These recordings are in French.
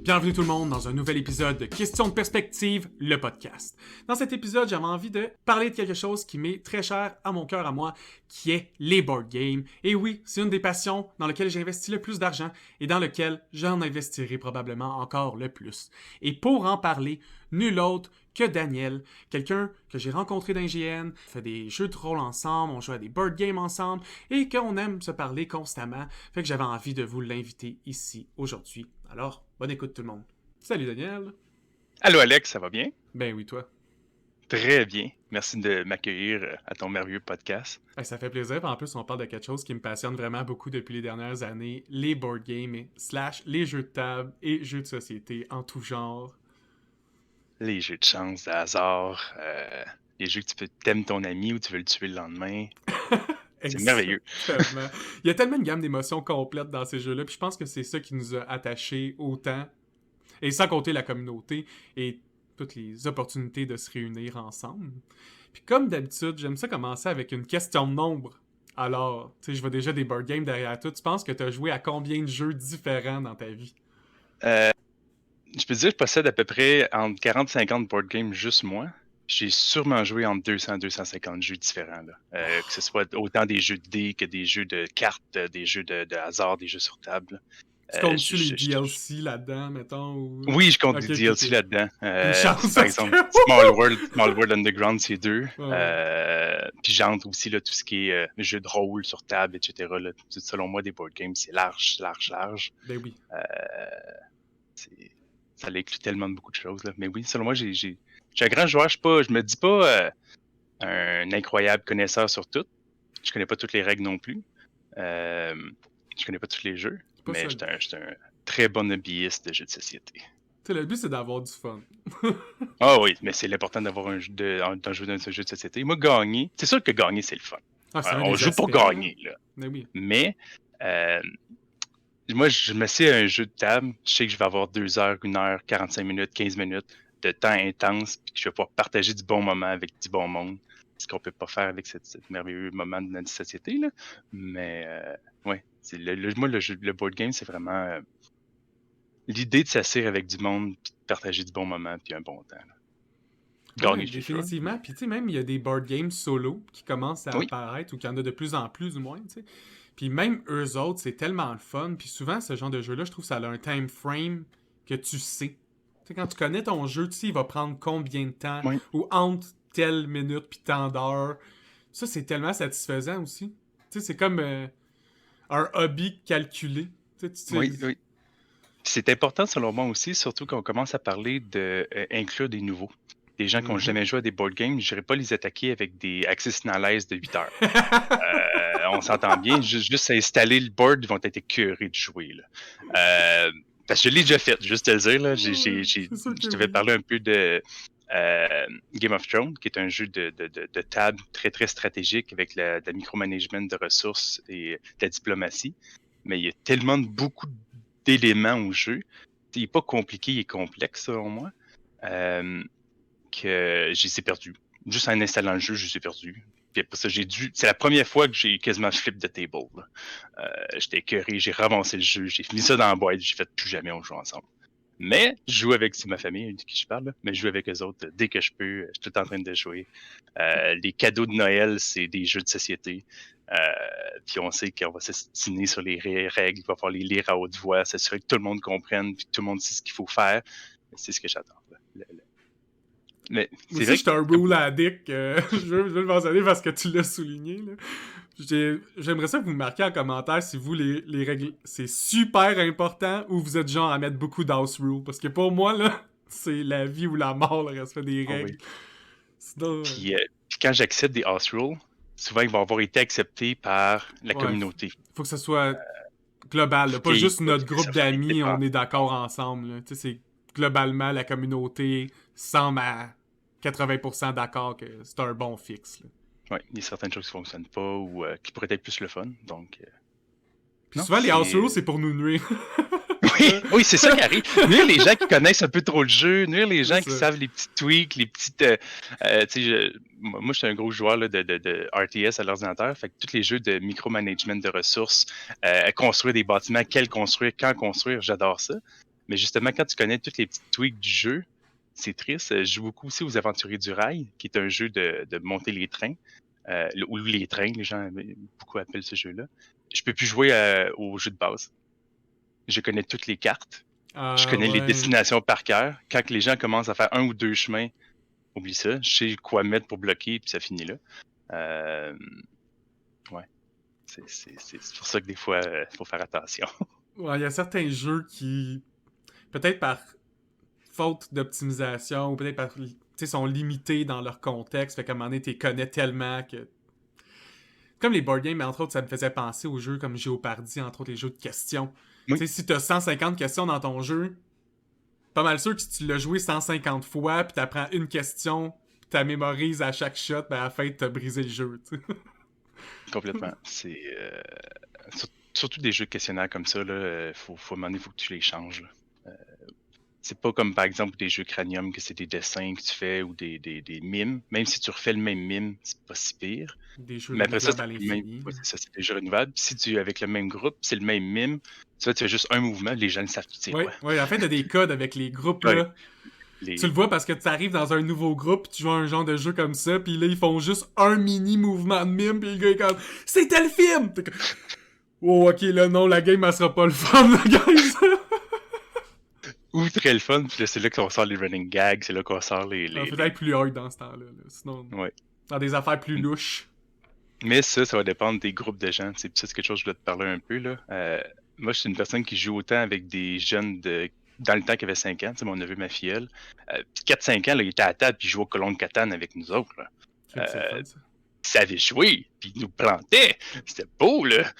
Bienvenue tout le monde dans un nouvel épisode de Question de perspective, le podcast. Dans cet épisode, j'avais envie de parler de quelque chose qui m'est très cher à mon cœur à moi, qui est les board games. Et oui, c'est une des passions dans lesquelles j'ai investi le plus d'argent et dans lequel j'en investirai probablement encore le plus. Et pour en parler, nul autre que Daniel, quelqu'un que j'ai rencontré dans IGN, on fait des jeux de rôle ensemble, on joue à des board games ensemble et qu'on aime se parler constamment. Fait que j'avais envie de vous l'inviter ici aujourd'hui. Alors, bonne écoute tout le monde. Salut Daniel. Allô Alex, ça va bien? Ben oui, toi. Très bien. Merci de m'accueillir à ton merveilleux podcast. Ça fait plaisir. En plus, on parle de quelque chose qui me passionne vraiment beaucoup depuis les dernières années, les board games / les jeux de table et jeux de société en tout genre. Les jeux de chance, de hasard, les jeux que t'aimes ton ami ou tu veux le tuer le lendemain. C'est merveilleux. Il y a tellement une gamme d'émotions complètes dans ces jeux-là, puis je pense que c'est ça qui nous a attachés autant, et sans compter la communauté et toutes les opportunités de se réunir ensemble. Puis comme d'habitude, j'aime ça commencer avec une question de nombre. Alors, tu sais, je vois déjà des board games derrière toi. Tu penses que tu as joué à combien de jeux différents dans ta vie? Je peux te dire que je possède à peu près entre 40 et 50 board games juste moi. J'ai sûrement joué entre 200 et 250 jeux différents. Là. Que ce soit autant des jeux de dés que des jeux de cartes, des jeux de hasard, des jeux sur table. Tu comptes-tu les DLC là-dedans, mettons? Ou... Oui, je compte des DLC là-dedans. Une chance, par exemple, Small World Underground, c'est 2. Puis j'entre aussi là, tout ce qui est jeux de rôle sur table, etc. Là. Selon moi, des board games, c'est large. Ben oui. Ça inclut tellement de beaucoup de choses. Là. Mais oui, selon moi, j'ai un grand joueur. Je me dis pas un incroyable connaisseur sur tout. Je connais pas toutes les règles non plus. Je connais pas tous les jeux. Mais je suis un très bon hobbyiste de jeux de société. Le but, c'est d'avoir du fun. Ah oui, mais c'est l'important d'avoir un jeu d'un jeu de société. Moi, gagner, c'est sûr que gagner, c'est le fun. On joue pour gagner. Là. Oui. Mais moi, je me sais à un jeu de table, je sais que je vais avoir 2 heures, 1 heure, 45 minutes, 15 minutes de temps intense, puis que je vais pouvoir partager du bon moment avec du bon monde. Ce qu'on peut pas faire avec ce merveilleux moment de notre société. Là. Mais ouais, moi, le board game, c'est vraiment l'idée de s'asseoir avec du monde, puis de partager du bon moment, puis un bon temps. Là. Gagner, définitivement. Puis tu sais, même il y a des board games solo qui commencent à apparaître, ou qu'il y en a de plus en plus, du moins, tu sais. Puis même eux autres, c'est tellement le fun. Puis souvent, ce genre de jeu-là, je trouve que ça a un time frame que tu sais. Tu sais, quand tu connais ton jeu, tu sais, il va prendre combien de temps, ou entre telle minute puis tant d'heures. Ça, c'est tellement satisfaisant aussi. Tu sais, c'est comme un hobby calculé. Tu sais, oui. C'est important selon moi aussi, surtout quand on commence à parler d'inclure des nouveaux. Des gens qui n'ont jamais joué à des board games, je n'irais pas les attaquer avec des Access Analyze de 8 heures. On s'entend bien, juste installer le board, ils vont être écœurés de jouer. Là. Parce que je l'ai déjà fait, juste te le dire. Là. Je devais parler un peu de Game of Thrones, qui est un jeu de table très, très stratégique avec de la micromanagement de ressources et de la diplomatie. Mais il y a tellement beaucoup d'éléments au jeu. Il n'est pas compliqué, il est complexe, selon moi. Que je les ai perdus. Juste en installant le jeu, je les ai perdus. Puis après ça, c'est la première fois que j'ai quasiment flip de table. J'étais écœuré, j'ai ravancé le jeu, j'ai mis ça dans la boîte, j'ai fait plus jamais on joue ensemble. Mais je joue avec, c'est ma famille de qui je parle, là, mais je joue avec eux autres dès que je peux. Je suis tout en train de jouer. Les cadeaux de Noël, c'est des jeux de société. Puis on sait qu'on va s'estiner sur les règles, il va falloir les lire à haute voix, s'assurer que tout le monde comprenne, puis que tout le monde sait ce qu'il faut faire. C'est ce que j'adore. Mais c'est vrai que je suis un rule addict. Je veux le mentionner parce que tu l'as souligné. Là. J'aimerais ça que vous me marquiez en commentaire si vous, les règles, c'est super important ou vous êtes genre à mettre beaucoup d'house rule. Parce que pour moi, là, c'est la vie ou la mort, le respect des règles. Oui. Sinon, puis quand j'accepte des house rules, souvent ils vont avoir été acceptés par la communauté. Faut que ce soit global, là, pas juste notre groupe d'amis, on est d'accord ensemble. Tu sais, c'est globalement la communauté semble à 80% d'accord que c'est un bon fixe. Oui, il y a certaines choses qui ne fonctionnent pas ou qui pourraient être plus le fun. Donc, puis souvent, les house rules, c'est pour nous nuire. Oui, c'est ça qui arrive. Nuire les gens qui connaissent un peu trop le jeu, nuire les gens qui ça. savent les petits tweaks, les petites. Tu sais, moi, je suis un gros joueur là, de RTS à l'ordinateur. Fait que tous les jeux de micromanagement de ressources, construire des bâtiments, quels construire, quand construire, j'adore ça. Mais justement, quand tu connais tous les petits tweaks du jeu, c'est triste. Je joue beaucoup aussi aux Aventuriers du Rail, qui est un jeu de monter les trains. Ou les trains, les gens beaucoup appellent ce jeu-là. Je peux plus jouer au jeu de base. Je connais toutes les cartes. Je connais les destinations par cœur. Quand les gens commencent à faire un ou deux chemins, oublie ça. Je sais quoi mettre pour bloquer, puis ça finit là. Ouais. C'est pour ça que des fois, il faut faire attention. Ouais, il y a certains jeux qui, peut-être par faute d'optimisation, ou peut-être par, tu sais, sont limités dans leur contexte, fait qu'à un moment donné, tu les connais tellement que... Comme les board games, mais entre autres, ça me faisait penser aux jeux comme Jeopardy, entre autres les jeux de questions. Oui. Tu sais, si t'as 150 questions dans ton jeu, pas mal sûr que si tu l'as joué 150 fois, puis t'apprends une question, puis t'as mémorises à chaque shot, ben à la fin, t'as brisé le jeu, tu sais. Complètement. C'est surtout des jeux questionnaires comme ça, là, faut à un moment donné, faut que tu les changes. Là. C'est pas comme par exemple des jeux cranium que c'est des dessins que tu fais ou des mimes. Même si tu refais le même mime, c'est pas si pire. Des jeux Mais après ça, renouvelables à c'est le même. l'infini. Ouais, c'est ça, c'est des jeux renouvelables. Puis si tu avec le même groupe, c'est le même mime, tu fais juste un mouvement, les gens ne savent tout c'est Ouais, quoi. ouais, en fait, t'as des codes avec les groupes, Ouais, là. Tu le vois parce que tu arrives dans un nouveau groupe, tu joues à un genre de jeu comme ça, puis là, ils font juste un mini mouvement de mime, puis le gars est comme « C'est tel film! » T'es comme « Oh, ok, là, non, la game, elle sera pas le fun, là, guys! » Ou très le fun, puis là, c'est là qu'on sort les running gags, c'est là qu'on sort les. Ça peut être plus hard dans ce temps-là, là. Sinon, Ouais. dans des affaires plus louches. Mais ça va dépendre des groupes de gens. C'est quelque chose que je voulais te parler un peu. Là. Moi, je suis une personne qui joue autant avec des jeunes dans le temps qui avait 5 ans, mon neveu, ma filleule. Puis 4-5 ans, là, il était à table puis il jouait au colon de Catane avec nous autres. Là. C'est le fun, ça. Il savait jouer, puis il nous plantait. C'était beau, là.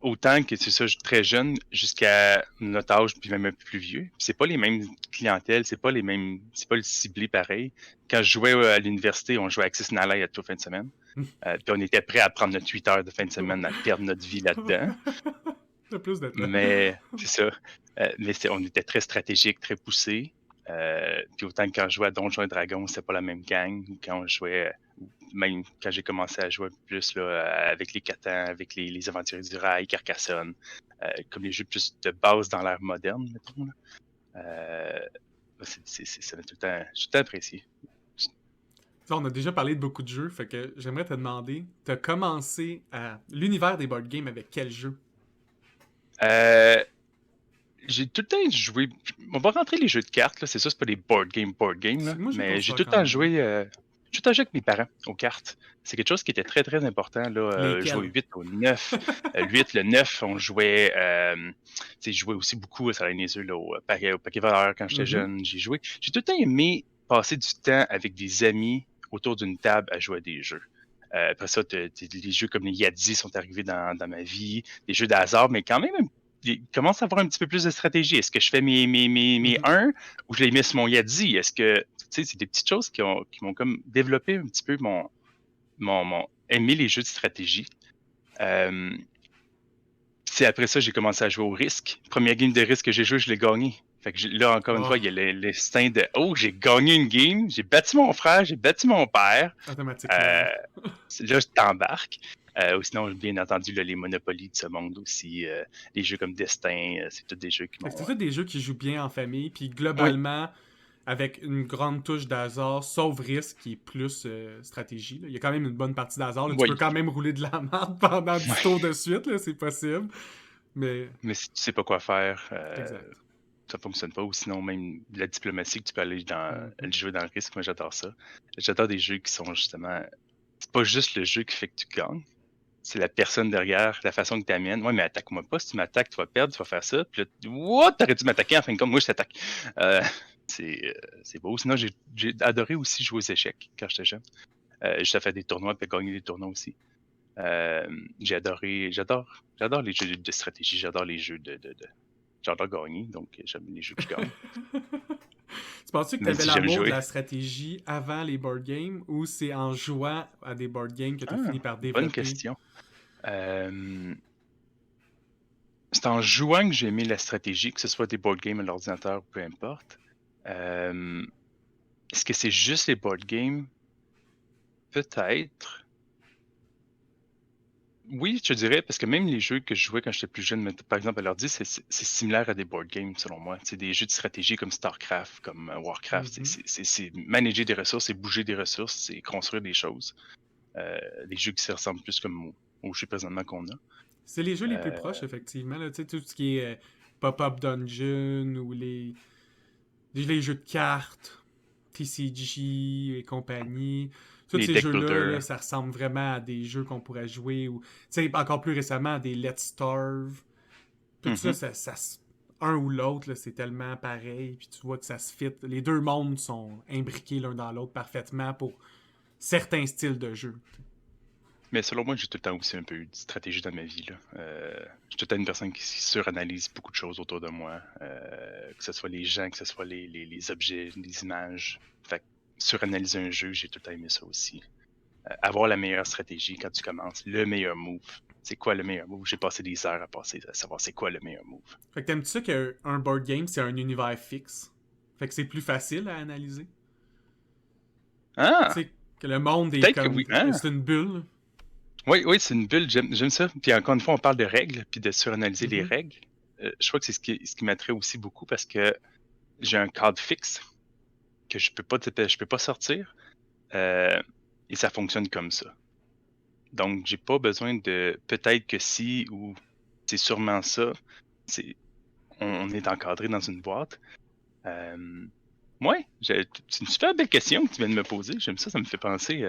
Autant que c'est ça, très jeune jusqu'à notre âge, puis même un peu plus vieux. Puis c'est pas les mêmes clientèles, c'est pas le ciblé pareil. Quand je jouais à l'université, on jouait à Access Nalai à toute fin de semaine. Puis on était prêt à prendre notre 8 heures de fin de semaine, à perdre notre vie là-dedans. C'est plus de temps. Mais c'est ça. Mais on était très stratégique, très poussé. Puis autant que quand je jouais à Donjons et Dragons, c'était pas la même gang. Quand on jouait, même quand j'ai commencé à jouer plus là, avec les Catan, avec les Aventuriers du Rail, Carcassonne, comme les jeux plus de base dans l'ère moderne, mettons. Là. Ça m'a tout le temps apprécié. Ça, on a déjà parlé de beaucoup de jeux, fait que j'aimerais te demander, t'as commencé à l'univers des board games avec quel jeu? J'ai tout le temps joué. On va rentrer les jeux de cartes, là. C'est ça, c'est pas des board games, là. Moi, je Mais pense j'ai ça tout le quand temps même. joué. J'ai tout le temps joué avec mes parents aux cartes. C'est quelque chose qui était très, très important. Là. Lesquels? Jouer 8 au 9. Le 8, le 9, on jouait. Je jouais aussi beaucoup, ça allait les yeux, là, au paquet voleur quand j'étais jeune. J'ai joué. J'ai tout le temps aimé passer du temps avec des amis autour d'une table à jouer à des jeux. Après ça, les jeux comme les Yadzi sont arrivés dans ma vie, des jeux de hasard, mais quand même, il commence à avoir un petit peu plus de stratégie. Est-ce que je fais mes 1 ou je les mets sur mon Yadzi? Est-ce que, tu sais, c'est des petites choses qui m'ont comme développé un petit peu mon aimer les jeux de stratégie. C'est après ça, j'ai commencé à jouer au risque. Première game de risque que j'ai joué, je l'ai gagné. Fait que là, encore une fois, il y a l'instinct de « Oh, j'ai gagné une game, j'ai battu mon frère, j'ai battu mon père. » Automatiquement. Là, je t'embarque. Ou sinon, bien entendu, là, les Monopoly de ce monde aussi, les jeux comme Destin, c'est tous des jeux qui m'ont... C'est tous des jeux qui jouent bien en famille, puis Oui, globalement, avec une grande touche d'hasard, sauf risque, qui est plus stratégie. Là. Il y a quand même une bonne partie d'hasard. Là. Tu oui, peux quand même rouler de la merde pendant 10 tours oui. de suite, là, c'est possible. Mais, Mais si tu sais pas quoi faire, exact. ça fonctionne pas. Ou sinon, même la diplomatie que tu peux aller le jouer dans le risque, moi j'adore ça. J'adore des jeux qui sont justement... C'est pas juste le jeu qui fait que tu gagnes, c'est la personne derrière, la façon que tu amènes. Ouais, mais attaque-moi pas. Si tu m'attaques, tu vas perdre, tu vas faire ça. Puis là, what? T'aurais dû m'attaquer en fin de compte. Moi, je t'attaque. C'est beau. Sinon, j'ai adoré aussi jouer aux échecs quand j'étais jeune. J'ai fait des tournois puis gagner des tournois aussi. J'adore les jeux de stratégie. J'adore les jeux j'adore gagner, donc j'aime les jeux que je gagne. Tu penses-tu que tu Mais avais si j'aime l'amour de jouer. la stratégie avant les board games ou c'est en jouant à des board games que tu as fini par Bonne développer? question. c'est en jouant que j'ai aimé la stratégie, que ce soit des board games à l'ordinateur ou peu importe. Est-ce que c'est juste les board games? Peut-être. Oui, je te dirais, parce que même les jeux que je jouais quand j'étais plus jeune, par exemple à l'ordi, c'est similaire à des board games, selon moi. C'est des jeux de stratégie comme StarCraft, comme Warcraft. Mhm. C'est manager des ressources, c'est bouger des ressources, c'est construire des choses. Des jeux qui se ressemblent plus comme aux jeux présentement qu'on a. C'est les jeux les plus Euh, proches, effectivement. Là, tu sais, tout ce qui est Pop-Up Dungeon ou les jeux de cartes, TCG et compagnie. Tous les ces deck jeux-là, là, builders. ça ressemble vraiment à des jeux qu'on pourrait jouer. Ou, tu sais, encore plus récemment, à des Let's Starve. Tout ça, Mhm. un ou l'autre, là, c'est tellement pareil. Puis tu vois que ça se fit. Les deux mondes sont imbriqués l'un dans l'autre parfaitement pour certains styles de jeu. Mais selon moi, j'ai tout le temps aussi un peu eu de stratégie dans ma vie. Là. Je suis tout le temps une personne qui suranalyse beaucoup de choses autour de moi. Que ce soit les gens, que ce soit les objets, les images. Fait que suranalyser un jeu, j'ai tout le temps aimé ça aussi. Avoir la meilleure stratégie quand tu commences, le meilleur move. C'est quoi le meilleur move? J'ai passé des heures à savoir c'est quoi le meilleur move. Fait que t'aimes-tu ça qu'un board game, c'est un univers fixe? Fait que c'est plus facile à analyser? Tu Ah! sais, que le monde est Peut-être que comme... oui. Ah! C'est une bulle. Oui, oui, c'est une bulle, j'aime ça. Puis encore une fois, on parle de règles, puis de suranalyser les Mhm. règles. Je crois que c'est ce qui m'attrait aussi beaucoup parce que j'ai un cadre fixe que je peux pas sortir. euh, et ça fonctionne comme ça. Donc, j'ai pas besoin de peut-être que si ou c'est sûrement ça. C'est, on est encadré dans une boîte. Euh, ouais, c'est une super belle question que tu viens de me poser. J'aime ça, ça me fait penser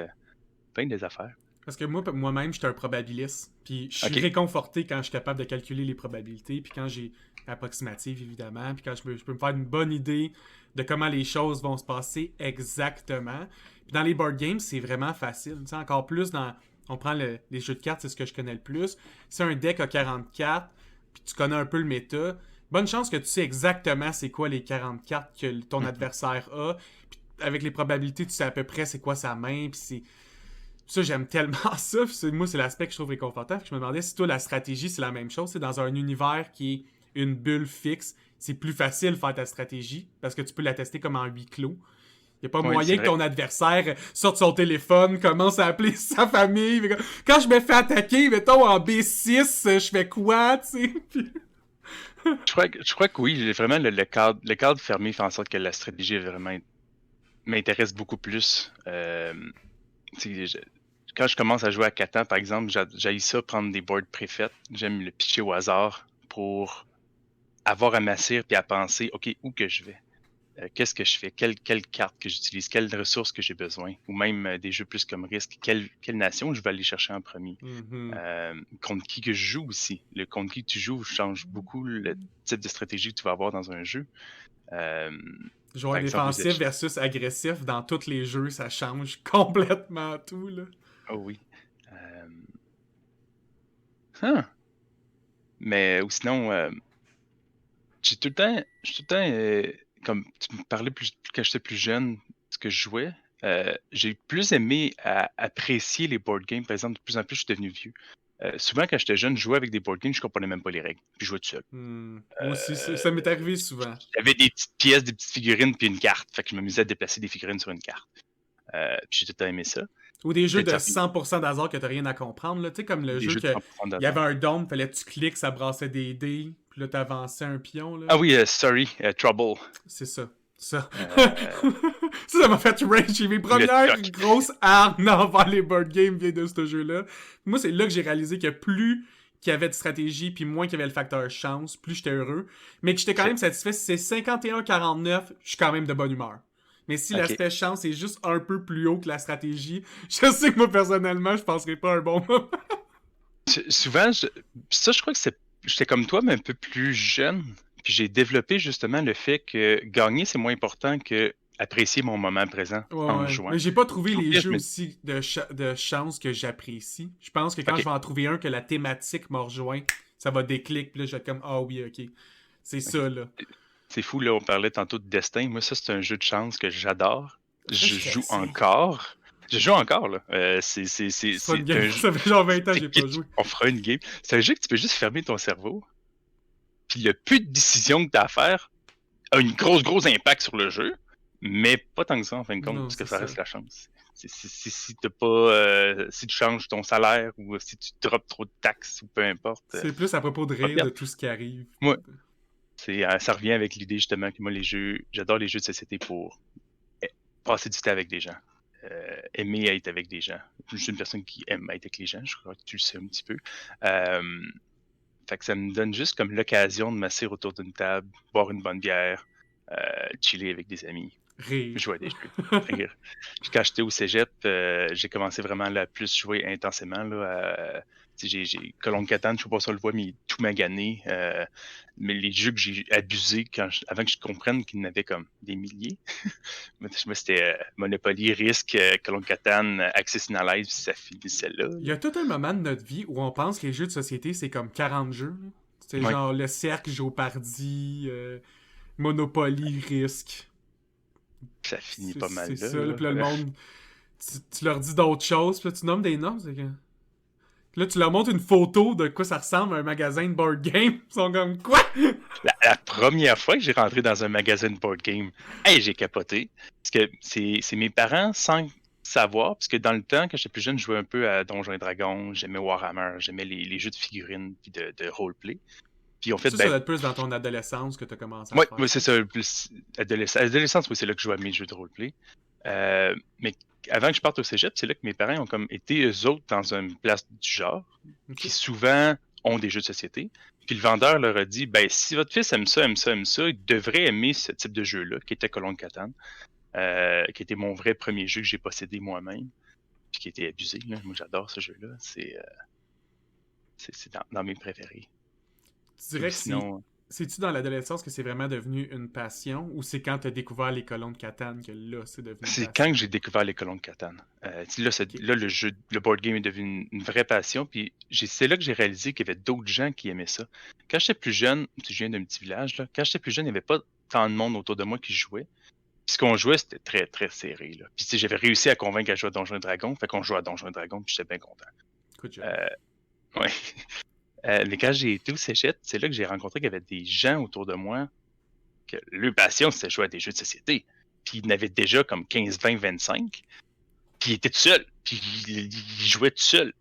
plein des affaires. Parce que moi-même, j'étais un probabiliste. Puis je suis OK. réconforté quand je suis capable de calculer les probabilités. Puis quand j'ai approximative, évidemment. Puis quand je peux me faire une bonne idée de comment les choses vont se passer exactement. Puis dans les board games, c'est vraiment facile. Tu sais, encore plus dans... On prend les jeux de cartes, c'est ce que je connais le plus. Si un deck a 44, puis tu connais un peu le méta, bonne chance que tu sais exactement c'est quoi les 44 que ton Mhm. adversaire a. Puis avec les probabilités, tu sais à peu près c'est quoi sa main. Puis c'est ça, j'aime tellement ça. Moi, c'est l'aspect que je trouve réconfortant. Je me demandais si toi, la stratégie, c'est la même chose. C'est dans un univers qui est une bulle fixe. C'est plus facile de faire ta stratégie parce que tu peux la tester comme en huis clos. Il n'y a pas Oui, c'est moyen que vrai. ton adversaire sorte son téléphone, commence à appeler sa famille. Quand je me fais attaquer, mettons en B6, je fais quoi, tu sais? Je crois que oui, vraiment le cadre fermé fait en sorte que la stratégie vraiment m'intéresse beaucoup plus. Tu sais, quand je commence à jouer à Catan, par exemple, j'haïs ça prendre des boards préfaites. J'aime le pitcher au hasard pour avoir à m'asseoir puis à penser, OK, où que je vais? Qu'est-ce que je fais? Quelle carte que j'utilise? Quelles ressources que j'ai besoin? Ou même des jeux plus comme risque. Quelle nation je vais aller chercher en premier? Mhm. Contre qui que je joue aussi. Le contre qui tu joues change beaucoup le type de stratégie que tu vas avoir dans un jeu. Euh, Joueur par exemple, défensif versus agressif dans tous les jeux, ça change complètement tout, là. oh oui. Euh, huh. Mais ou sinon, je suis tout le temps, comme tu me parlais plus quand j'étais plus jeune, ce que je jouais, j'ai plus aimé apprécier les board games. Par exemple, de plus en plus, je suis devenu vieux. Souvent, quand j'étais jeune, je jouais avec des board games, je comprenais même pas les règles. Puis je jouais tout seul. Moi aussi, Euh, ça m'est arrivé souvent. J'avais des petites pièces, des petites figurines, puis une carte. Fait que je m'amusais à déplacer des figurines sur une carte. Puis j'ai tout le temps aimé ça. Ou des jeux Peut-être de certains 100% d'hasard que t'as rien à comprendre, là. Tu sais, comme le des jeu jeux de que 100% il y avait d'hasard. un dôme, fallait que tu cliques, ça brassait des dés, puis là t'avançais un pion, là. Ah oui, sorry, Trouble. C'est ça. Ça. Euh, Ça m'a fait rage. J'ai mes le premières toc. grosses armes envers les board games viennent de ce jeu-là. Moi, c'est là que j'ai réalisé que plus qu'il y avait de stratégie, puis moins qu'il y avait le facteur chance, plus j'étais heureux. Mais que j'étais quand même satisfait. Si c'est 51-49, je suis quand même de bonne humeur. Mais si OK. l'aspect chance est juste un peu plus haut que la stratégie, je sais que moi, personnellement, je passerai pas un bon moment. Souvent, ça, je crois que j'étais comme toi, mais un peu plus jeune. Puis j'ai développé justement le fait que gagner, c'est moins important que apprécier mon moment présent Ouais, en ouais. jouant. Mais j'ai pas trouvé Au les pire, jeux aussi de chance que j'apprécie. Je pense que quand je OK, vais en trouver un que la thématique m'a rejoint, ça va déclic, puis là, je vais être comme, ah oui, ok. C'est OK. ça, là. C'est fou, là, on parlait tantôt de destin. Moi, ça, c'est un jeu de chance que j'adore. Là, Je je joue stressé. encore. Je joue encore, là. Ce sera une C'est game. un jeu. Ça fait genre 20 ans que j'ai pas joué. On fera une game. C'est un jeu que tu peux juste fermer ton cerveau. Puis le peu de décisions que tu as à faire a une gros impact sur le jeu, mais pas tant que ça en fin de compte, Non, parce que c'est ça ça. reste la chance. Si t'as pas, si tu changes ton salaire ou si tu drops trop de taxes ou peu importe, C'est plus à propos de pas rire de perdre. tout ce qui arrive. Moi, ça revient avec l'idée justement que moi j'adore les jeux de société pour passer du temps avec des gens. Aimer être avec des gens. Je suis une personne qui aime être avec les gens, je crois que tu le sais un petit peu. Fait que ça me donne juste comme l'occasion de m'asseoir autour d'une table, boire une bonne bière, chiller avec des amis, Rire. jouer à des jeux, rire. Puis quand j'étais au cégep, j'ai commencé vraiment à plus jouer intensément. Là, j'ai Colon Catan, je sais pas si on le voit, mais il est tout magané. Mais les jeux que j'ai abusés avant que je comprenne qu'il y en avait comme des milliers. Moi, c'était Monopoly, Risk, Colon Catan, Access Analyze, puis ça finissait là. Il y a tout un moment de notre vie où on pense que les jeux de société, c'est comme 40 jeux. Là. C'est Ouais, genre le cercle, Jeopardy, Monopoly, Risk. ça finit C'est pas mal là. ça, là. Là. Puis là, le monde, tu leur dis d'autres choses, puis là, tu nommes des noms. C'est que... Puis là, tu leur montres une photo de quoi ça ressemble à un magasin de board game. Ils sont comme, quoi? La première fois que j'ai rentré dans un magasin de board game, hey, j'ai capoté. Parce que c'est mes parents sans savoir, parce que dans le temps, quand j'étais plus jeune, je jouais un peu à Donjons et Dragons, j'aimais Warhammer, j'aimais les jeux de figurines puis de roleplay. Puis ils ont fait, Ça doit ben, être plus dans ton adolescence que tu as commencé à ouais, faire ouais, ça. c'est ça, plus adolescence, oui, c'est là que je jouais à mes jeux de roleplay. Mais avant que je parte au cégep, c'est là que mes parents ont comme été eux autres dans une place du genre, qui Ok. souvent ont des jeux de société. Puis le vendeur leur a dit, ben si votre fils aime ça, il devrait aimer ce type de jeu-là, qui était Colon de Catane, qui était mon vrai premier jeu que j'ai possédé moi-même, puis qui était abusé. Là. Moi, j'adore ce jeu-là. C'est dans mes préférés. Tu Ou dirais que sinon, c'est-tu dans l'adolescence que c'est vraiment devenu une passion ou c'est quand tu as découvert les colons de Catane que là, c'est devenu une c'est quand passion? que j'ai découvert les colons de Catane. Là, Ok. là, le board game est devenu une vraie passion. Puis c'est là que j'ai réalisé qu'il y avait d'autres gens qui aimaient ça. Quand j'étais plus jeune, je viens d'un petit village, là, quand j'étais plus jeune, il n'y avait pas tant de monde autour de moi qui jouait. Puis ce qu'on jouait, c'était très, très serré. Là. Puis j'avais réussi à convaincre à jouer à Donjons et Dragons. Fait qu'on jouait à Donjons et Dragons, puis j'étais bien content. Good job. Euh, ouais. Mais quand j'ai été au cégep, c'est là que j'ai rencontré qu'il y avait des gens autour de moi que leur passion, c'était jouer à des jeux de société. Puis ils en avaient déjà comme 15, 20, 25. Puis il était tout seul. Puis il jouait tout seul.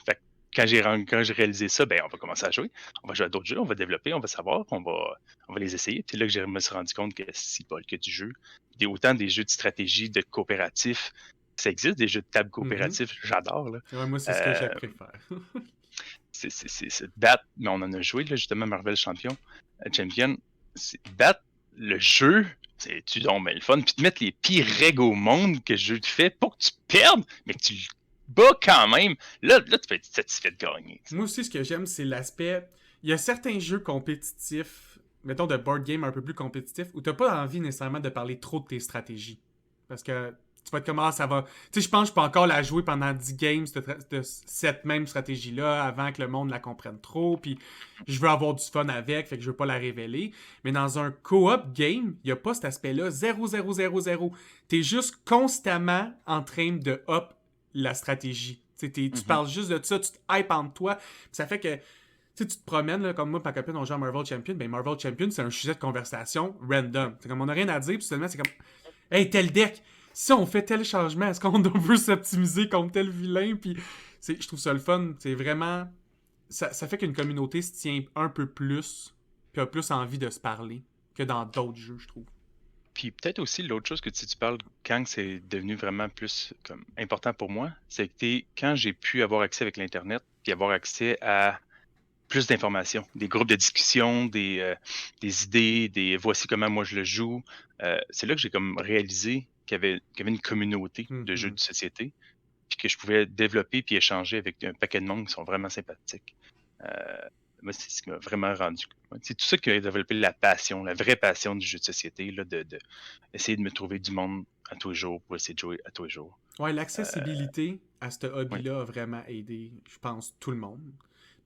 Fait que quand j'ai réalisé ça, ben on va commencer à jouer. On va jouer à d'autres jeux, on va développer, on va savoir, on va les essayer. Puis là que je me suis rendu compte que c'est pas que du jeu. Autant des jeux de stratégie, de coopératif. Ça existe, des jeux de table Mhm. coopératifs, j'adore. Là. Ouais, moi, c'est ce que je Euh, préfère. c'est battre, mais on en a joué, là, justement, Marvel Champion. Battre le jeu, c'est-tu donc mais le fun, puis de mettre les pires règles au monde que le jeu te fait pour que tu perdes, mais que tu le bats quand même. Là, tu peux être satisfait de gagner. Moi aussi, ce que j'aime, c'est l'aspect. Il y a certains jeux compétitifs, mettons de board game un peu plus compétitifs, où t'as pas envie nécessairement de parler trop de tes stratégies. Parce que tu vas te comment ça va. Tu sais, je pense que je peux encore la jouer pendant 10 games de cette même stratégie-là avant que le monde la comprenne trop. Puis je veux avoir du fun avec, fait que je veux pas la révéler. Mais dans un co-op game, il y a pas cet aspect-là. 0-0-0-0. T'es juste constamment en train de up la stratégie. Tu Mhm. parles juste de ça, tu te hype entre toi. Ça fait que tu te promènes, là, comme moi et ma copine, on joue à Marvel Champion. Ben, Marvel Champion, c'est un sujet de conversation random. C'est comme on n'a rien à dire, puis seulement c'est comme hey, tel deck, si on fait tel changement, est-ce qu'on veut s'optimiser contre tel vilain? Puis je trouve ça le fun. C'est vraiment. Ça fait qu'une communauté se tient un peu plus, puis a plus envie de se parler que dans d'autres jeux, je trouve. Puis peut-être aussi l'autre chose que tu parles quand c'est devenu vraiment plus comme important pour moi, c'est que quand j'ai pu avoir accès avec l'Internet, puis avoir accès à plus d'informations, des groupes de discussion, des idées, des voici comment moi je le joue. C'est là que j'ai comme réalisé qu'il y avait une communauté de jeux Mhm. de société, puis que je pouvais développer puis échanger avec un paquet de monde qui sont vraiment sympathiques. Euh, Moi, c'est ce qui m'a vraiment rendu. C'est tout ça qui a développé la passion, la vraie passion du jeu de société, là, de essayer de me trouver du monde à tous les jours pour essayer de jouer à tous les jours. Ouais, Euh, l'accessibilité à ce oui, hobby-là a vraiment aidé, je pense, tout le monde.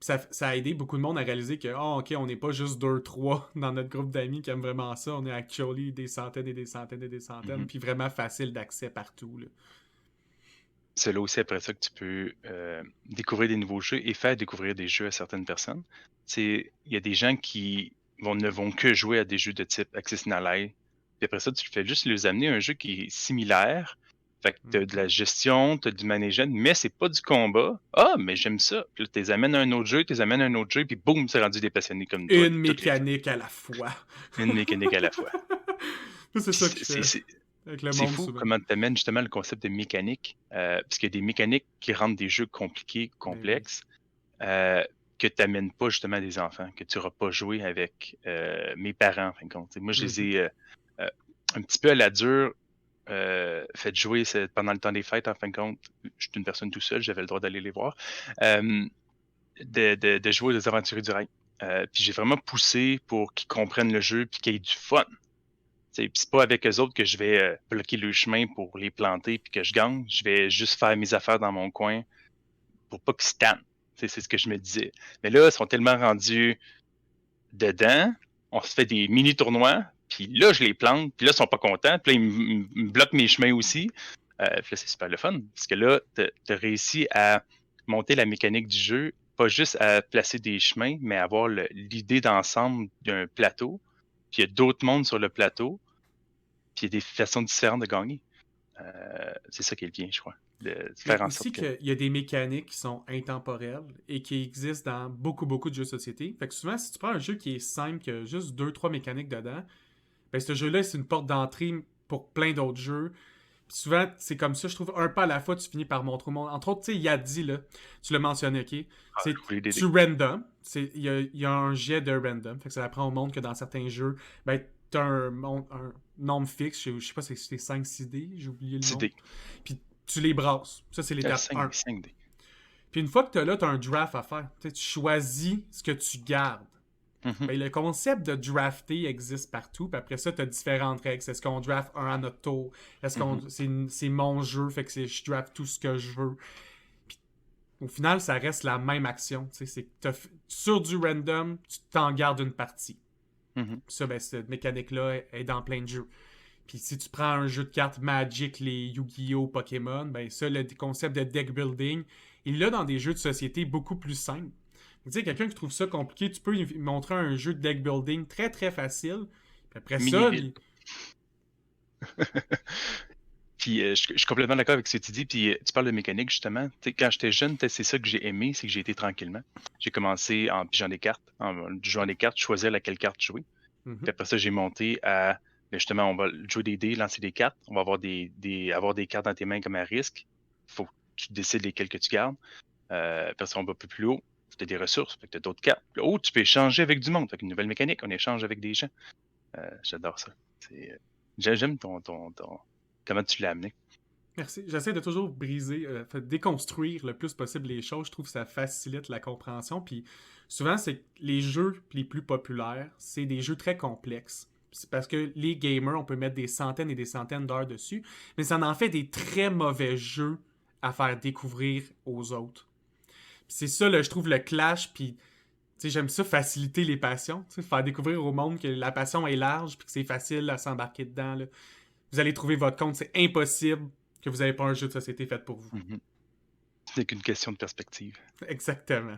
Puis ça a aidé beaucoup de monde à réaliser que, oh, ok, on n'est pas juste deux, trois dans notre groupe d'amis qui aiment vraiment ça. On est actually des centaines et des centaines et des centaines. mhm. Puis vraiment facile d'accès partout. Là. C'est là aussi après ça que tu peux découvrir des nouveaux jeux et faire découvrir des jeux à certaines personnes. Il y a des gens qui ne vont que jouer à des jeux de type Access Ally. Puis après ça, tu fais juste les amener à un jeu qui est similaire. Fait que t'as de la gestion, t'as du management, mais c'est pas du combat. Ah, mais j'aime ça. Puis là, tu les amènes à un autre jeu, tu les amènes à un autre jeu, puis boum, c'est rendu des passionnés comme toi Une de toutes les jeux. mécanique à la fois. Une mécanique à la fois. Ça, c'est Puis ça que je fais avec le c'est monde fou souvent. comment tu amènes justement le concept de mécanique, parce qu'il y a des mécaniques qui rendent des jeux compliqués, Ben oui. complexes, euh, que tu n'amènes pas justement à des enfants, que tu n'auras pas joué avec mes parents, en fin de compte. T'sais, moi, je les ai euh, un petit peu à la dure fait jouer pendant le temps des fêtes, en fin de compte. Je suis une personne tout seul, j'avais le droit d'aller les voir. euh, de jouer aux aventuriers du rail. Puis j'ai vraiment poussé pour qu'ils comprennent le jeu puis qu'il y ait du fun. Puis c'est pas avec eux autres que je vais bloquer le chemin pour les planter puis que je gagne. Je vais juste faire mes affaires dans mon coin pour pas qu'ils se tannent. C'est ce que je me disais. Mais là, ils sont tellement rendus dedans. On se fait des mini-tournois. Puis là, je les plante. Puis là, ils sont pas contents. Puis là, ils me bloquent mes chemins aussi. Puis là, c'est super le fun. Parce que là, tu as réussi à monter la mécanique du jeu. Pas juste à placer des chemins, mais à avoir l'idée d'ensemble d'un plateau. Puis il y a d'autres mondes sur le plateau. Puis il y a des façons différentes de gagner. C'est ça qui est le bien, je crois. De Mais faire en aussi sorte que. qu'il y a des mécaniques qui sont intemporelles et qui existent dans beaucoup de jeux de société. Fait que souvent, si tu prends un jeu qui est simple, qui a juste deux trois mécaniques dedans, ben ce jeu-là, c'est une porte d'entrée pour plein d'autres jeux. Puis souvent, c'est comme ça, je trouve, un pas à la fois, tu finis par montrer au monde. Entre autres, tu sais, Yadi, là, tu l'as mentionné, ok? Ah, C'est je voulais tu l'aider. random. Il y a un jet de random. Fait que ça apprend au monde que dans certains jeux, ben, t'as un nombre fixe. Je sais pas si c'est 5-6 dés, j'ai oublié le C'est nombre. des Puis tu les brasses. Ça, c'est l'étape 1. 5D. Puis une fois que t'as un draft à faire. Tu choisis ce que tu gardes. Mhm. Ben, le concept de drafter existe partout. Puis après ça, tu as différentes règles. Est-ce qu'on draft un à notre tour? Est-ce qu'on Mhm. c'est mon jeu, fait que je draft tout ce que je veux. Puis au final, ça reste la même action. C'est que sur du random, tu t'en gardes une partie. Mhm. Puis ça, ben, cette mécanique-là est dans plein de jeux. Puis si tu prends un jeu de cartes Magic, les Yu-Gi-Oh, Pokémon, ben ça, le concept de deck building, il l'a dans des jeux de société beaucoup plus simples. Tu sais, quelqu'un qui trouve ça compliqué, tu peux lui montrer un jeu de deck building très facile. Puis après ça, Mini-ville. Puis je suis complètement d'accord avec ce que tu dis. Puis tu parles de mécanique, justement. T'sais, quand j'étais jeune, c'est ça que j'ai aimé, c'est que j'ai été tranquillement. J'ai commencé en pigeant des cartes, en jouant des cartes, choisir laquelle carte jouer. Puis Mhm. après ça, j'ai monté à, ben, justement, on va jouer des dés, lancer des cartes. On va avoir avoir des cartes dans tes mains comme à risque. Il faut que tu décides lesquelles que tu gardes. Après ça, on va un peu plus haut. Tu as des ressources, fait que tu as d'autres cartes. Puis là, haut, tu peux échanger avec du monde. Fait qu'une nouvelle mécanique, on échange avec des gens. J'adore ça. J'aime comment tu l'as amené. Merci. J'essaie de toujours briser, déconstruire le plus possible les choses. Je trouve que ça facilite la compréhension. Puis souvent, c'est que les jeux les plus populaires, c'est des jeux très complexes. C'est parce que les gamers, on peut mettre des centaines et des centaines d'heures dessus, mais ça en fait des très mauvais jeux à faire découvrir aux autres. Puis c'est ça, là, je trouve, le clash. Puis j'aime ça faciliter les passions. Faire découvrir au monde que la passion est large puis que c'est facile à s'embarquer dedans. Là. Vous allez trouver votre compte. C'est impossible que vous n'avez pas un jeu de société fait pour vous. Mhm. C'est qu'une question de perspective. Exactement.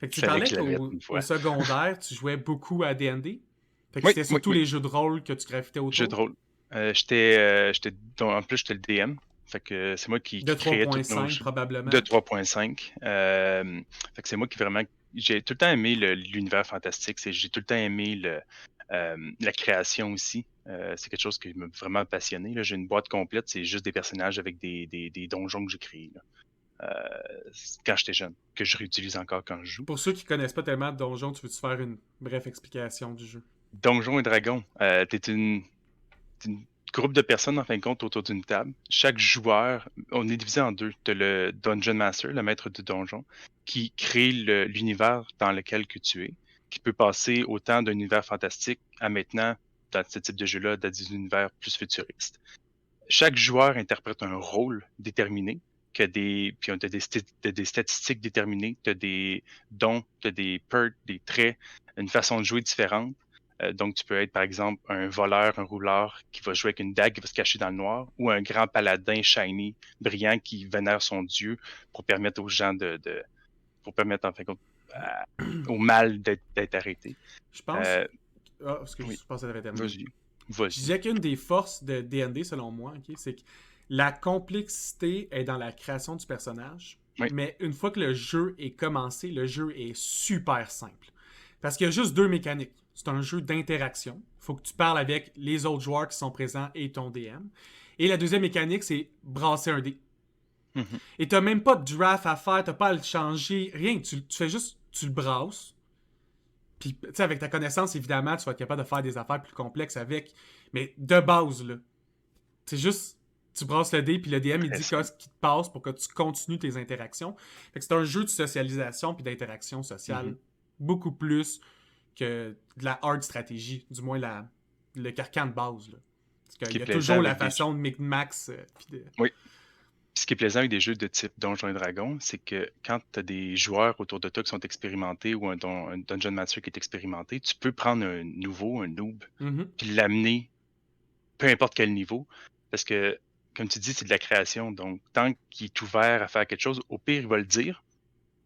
Fait que Il tu fallait que parlais je la mette une qu'au fois. secondaire, tu jouais beaucoup à D&D. Fait que Oui, c'était oui, surtout oui. les jeux de rôle que tu gravitais Jeu de autour. rôle. En plus, j'étais le DM. Fait que c'est moi De qui créais tous nos 3.5 jeux de probablement. 3.5. Fait que c'est moi qui vraiment. J'ai tout le temps aimé l'univers fantastique. J'ai tout le temps aimé la création aussi. C'est quelque chose qui m'a vraiment passionné. Là. J'ai une boîte complète, c'est juste des personnages avec des donjons que j'ai créés là. Quand j'étais jeune, que je réutilise encore quand je joue. Pour ceux qui connaissent pas tellement de Donjon, tu veux-tu faire une brève explication du jeu? Donjons et Dragons, t'es une groupe de personnes en fin de compte autour d'une table. Chaque joueur, on est divisé en deux. Tu as le Dungeon Master, le maître du donjon, qui crée l'univers dans lequel que tu es, qui peut passer autant d'un univers fantastique à maintenant, dans ce type de jeu-là, dans des univers plus futuristes. Chaque joueur interprète un rôle déterminé, puis on a des statistiques déterminées, tu as des dons, tu as des perks, des traits, une façon de jouer différente. Donc, tu peux être, par exemple, un voleur, un rouleur qui va jouer avec une dague qui va se cacher dans le noir, ou un grand paladin shiny, brillant, qui vénère son dieu pour permettre aux gens pour permettre, en fin de compte, au mal d'être arrêté. Je pense, Euh, Ah, parce que je Oui, pense que ça avait terminé. vas-y. Je Vas-y. disais qu'une des forces de D&D, selon moi, ok, c'est que la complexité est dans la création du personnage, Oui. mais une fois que le jeu est commencé, le jeu est super simple. Parce qu'il y a juste deux mécaniques. C'est un jeu d'interaction. Il faut que tu parles avec les autres joueurs qui sont présents et ton DM. Et la deuxième mécanique, c'est brasser un dé. Mhm. Et t'as même pas de draft à faire, t'as pas à le changer, rien. Tu fais juste, tu le brasses. Puis, tu sais, avec ta connaissance, évidemment, tu vas être capable de faire des affaires plus complexes avec. Mais de base, là, c'est juste, tu brasses le dé, puis le DM, il Très dit simple. ce qui te passe pour que tu continues tes interactions. Fait que c'est un jeu de socialisation puis d'interaction sociale Mhm. beaucoup plus que de la hard stratégie, du moins le carcan de base. Là. Parce Ce qui qu'il est y a plaisant toujours la avec des façon de mix-max. Puis de... Oui. Ce qui est plaisant avec des jeux de type Donjons et Dragons, c'est que quand tu as des joueurs autour de toi qui sont expérimentés ou un Dungeon Master qui est expérimenté, tu peux prendre un nouveau, un noob, Mhm. puis l'amener, peu importe quel niveau, parce que, comme tu dis, c'est de la création. Donc, tant qu'il est ouvert à faire quelque chose, au pire, il va le dire.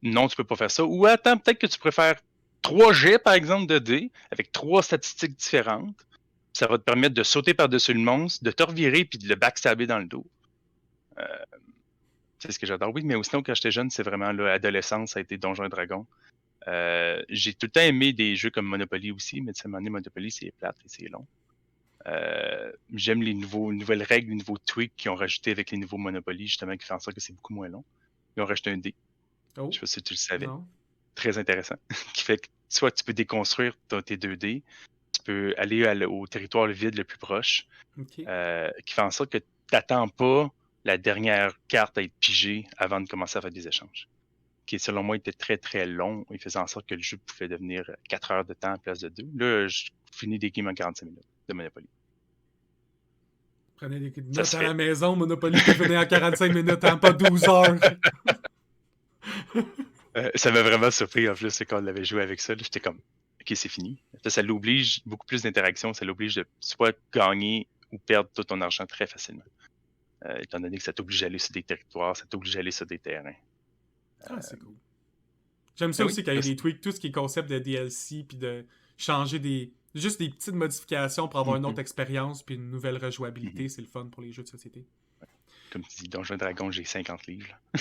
Non, tu peux pas faire ça. Ou attends, peut-être que tu préfères 3 jets, par exemple, de dés, avec 3 statistiques différentes. Ça va te permettre de sauter par-dessus le monstre, de te revirer, puis de le backstabber dans le dos. Euh, c'est ce que j'adore. Oui, mais sinon, quand j'étais jeune, c'est vraiment l'adolescence, ça a été Donjons et Dragons. J'ai tout le temps aimé des jeux comme Monopoly aussi, mais tu sais, à un moment donné, Monopoly, c'est plate et c'est long. J'aime les nouvelles règles, les nouveaux tweaks qu'ils ont rajoutés avec les nouveaux Monopoly, justement, qui font en sorte que c'est beaucoup moins long. Ils ont rajouté un dé. Je Oh, sais pas si tu le savais. non. Très intéressant. Qui fait que soit tu peux déconstruire tes 2D, tu peux aller au territoire vide le plus proche, Ok. qui fait en sorte que tu n'attends pas la dernière carte à être pigée avant de commencer à faire des échanges. Qui, selon moi, était très très long. Il faisait en sorte que le jeu pouvait devenir 4 heures de temps à place de 2. Là, je finis des games en 45 minutes de Monopoly. Prenez des Ça notes se à la fait. maison, Monopoly peut finir en 45 minutes, hein, pas 12 heures. Ça m'a vraiment surpris en plus quand on l'avait joué avec ça. J'étais comme, ok, c'est fini. Ça l'oblige beaucoup plus d'interaction. Ça l'oblige de soit gagner ou perdre tout ton argent très facilement. Étant donné que ça t'oblige à aller sur des territoires, ça t'oblige à aller sur des terrains. Ah, c'est cool. J'aime Mais ça oui, aussi quand il y a des tweaks, tout ce qui est concept de DLC, puis de changer des. Juste des petites modifications pour avoir une autre Mhm, expérience, puis une nouvelle rejouabilité, mhm. c'est le fun pour les jeux de société. Comme tu dis, Donjons et Dragons, j'ai 50 livres. Là.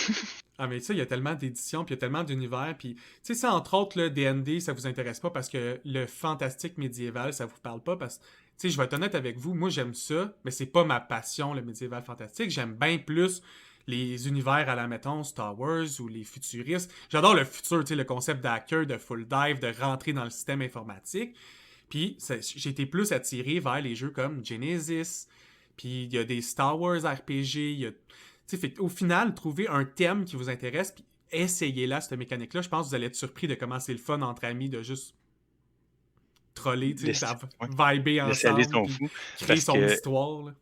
Ah, mais tu sais, il y a tellement d'éditions, puis il y a tellement d'univers, puis tu sais, ça, entre autres, le D&D, ça vous intéresse pas parce que le fantastique médiéval, ça vous parle pas parce que, tu sais, je vais être honnête avec vous, moi, j'aime ça, mais c'est pas ma passion, le médiéval fantastique. J'aime bien plus les univers à la, mettons, Star Wars ou les futuristes. J'adore le futur, tu sais, le concept d'hacker, de full dive, de rentrer dans le système informatique. Puis j'ai été plus attiré vers les jeux comme Genesis, puis il y a des Star Wars RPG, il y a au final, trouver un thème qui vous intéresse, puis essayez là cette mécanique-là. Je pense que vous allez être surpris de comment c'est le fun entre amis de juste troller, Laisse, ouais, vibrer laisser aller ensemble, ton puis fou. créer Parce son que histoire. Là.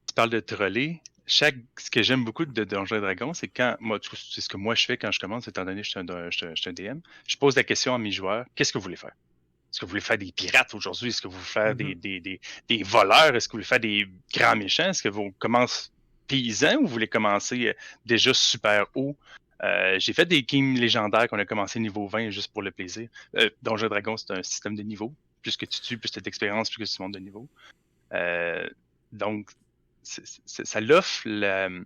tu parles de troller. Ce que j'aime beaucoup de Donjons et Dragons, c'est quand, moi, c'est ce que moi je fais quand je commence, étant donné que je suis un DM, je pose la question à mes joueurs, qu'est-ce que vous voulez faire? Est-ce que vous voulez faire des pirates aujourd'hui? Est-ce que vous voulez faire Mhm. des voleurs? Est-ce que vous voulez faire des grands méchants? Est-ce que vous commencez paysans ou vous voulez commencer déjà super haut? J'ai fait des games légendaires qu'on a commencé niveau 20 juste pour le plaisir. Donjons et Dragons, c'est un système de niveau. Plus que tu tues, plus tu as d'expérience, plus que tu montes de niveau. Euh, donc, ça l'offre. J'aime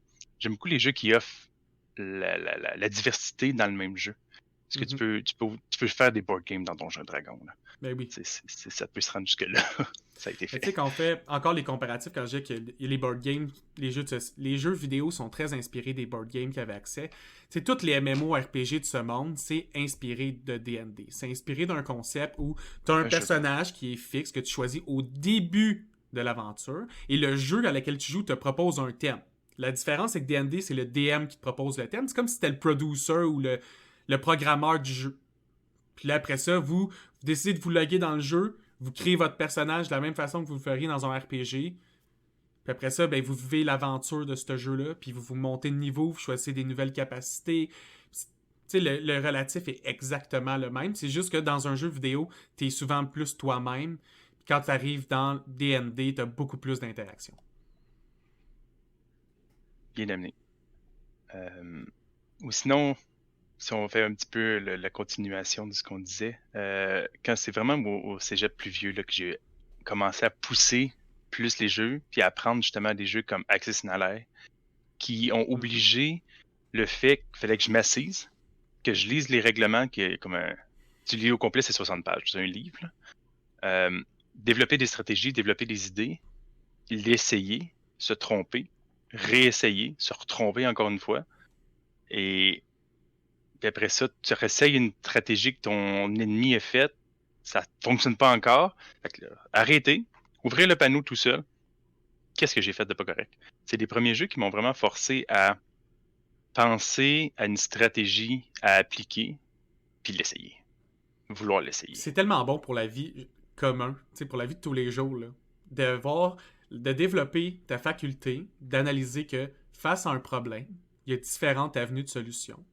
beaucoup les jeux qui offrent la diversité dans le même jeu. Parce que Mhm. tu peux faire des board games dans Donjons et Dragons. Là. Ben oui. Ça peut se rendre jusque-là. Ça a été Mais fait. tu sais, quand on fait encore les comparatifs, quand je dis que les board games, les jeux vidéo sont très inspirés des board games qui avaient accès. Tu sais, toutes les MMORPG de ce monde, c'est inspiré de D&D. C'est inspiré d'un concept où tu as un Un jeu de rôle. personnage qui est fixe, que tu choisis au début de l'aventure, et le jeu à lequel tu joues te propose un thème. La différence, c'est que D&D, c'est le DM qui te propose le thème. C'est comme si c'était le producer ou le programmeur du jeu. Puis là, après ça, vous décidez de vous loguer dans le jeu, vous créez votre personnage de la même façon que vous le feriez dans un RPG. Puis après ça, ben, vous vivez l'aventure de ce jeu-là, puis vous montez de niveau, vous choisissez des nouvelles capacités. Tu sais, le relatif est exactement le même. C'est juste que dans un jeu vidéo, tu es souvent plus toi-même. Puis quand tu arrives dans D&D, tu as beaucoup plus d'interaction. Bien amené. Ou sinon, si on fait un petit peu la continuation de ce qu'on disait, quand c'est vraiment au cégep plus vieux là, que j'ai commencé à pousser plus les jeux, puis à apprendre justement des jeux comme Axis and Ally, qui ont Mhm. obligé le fait qu'il fallait que je m'assise, que je lise les règlements, qui est comme un. Tu lis au complet, c'est 60 pages, c'est un livre. Là. Développer des stratégies, développer des idées, l'essayer, se tromper, réessayer, se retromper encore une fois. Et puis après ça, tu réessayes une stratégie que ton ennemi a faite, ça ne fonctionne pas encore. Fait que là, arrêter, ouvrir le panneau tout seul. Qu'est-ce que j'ai fait de pas correct? C'est les premiers jeux qui m'ont vraiment forcé à penser à une stratégie à appliquer, puis l'essayer. Vouloir l'essayer. C'est tellement bon pour la vie commune, pour la vie de tous les jours, là, de voir, de développer ta faculté d'analyser que face à un problème, il y a différentes avenues de solution.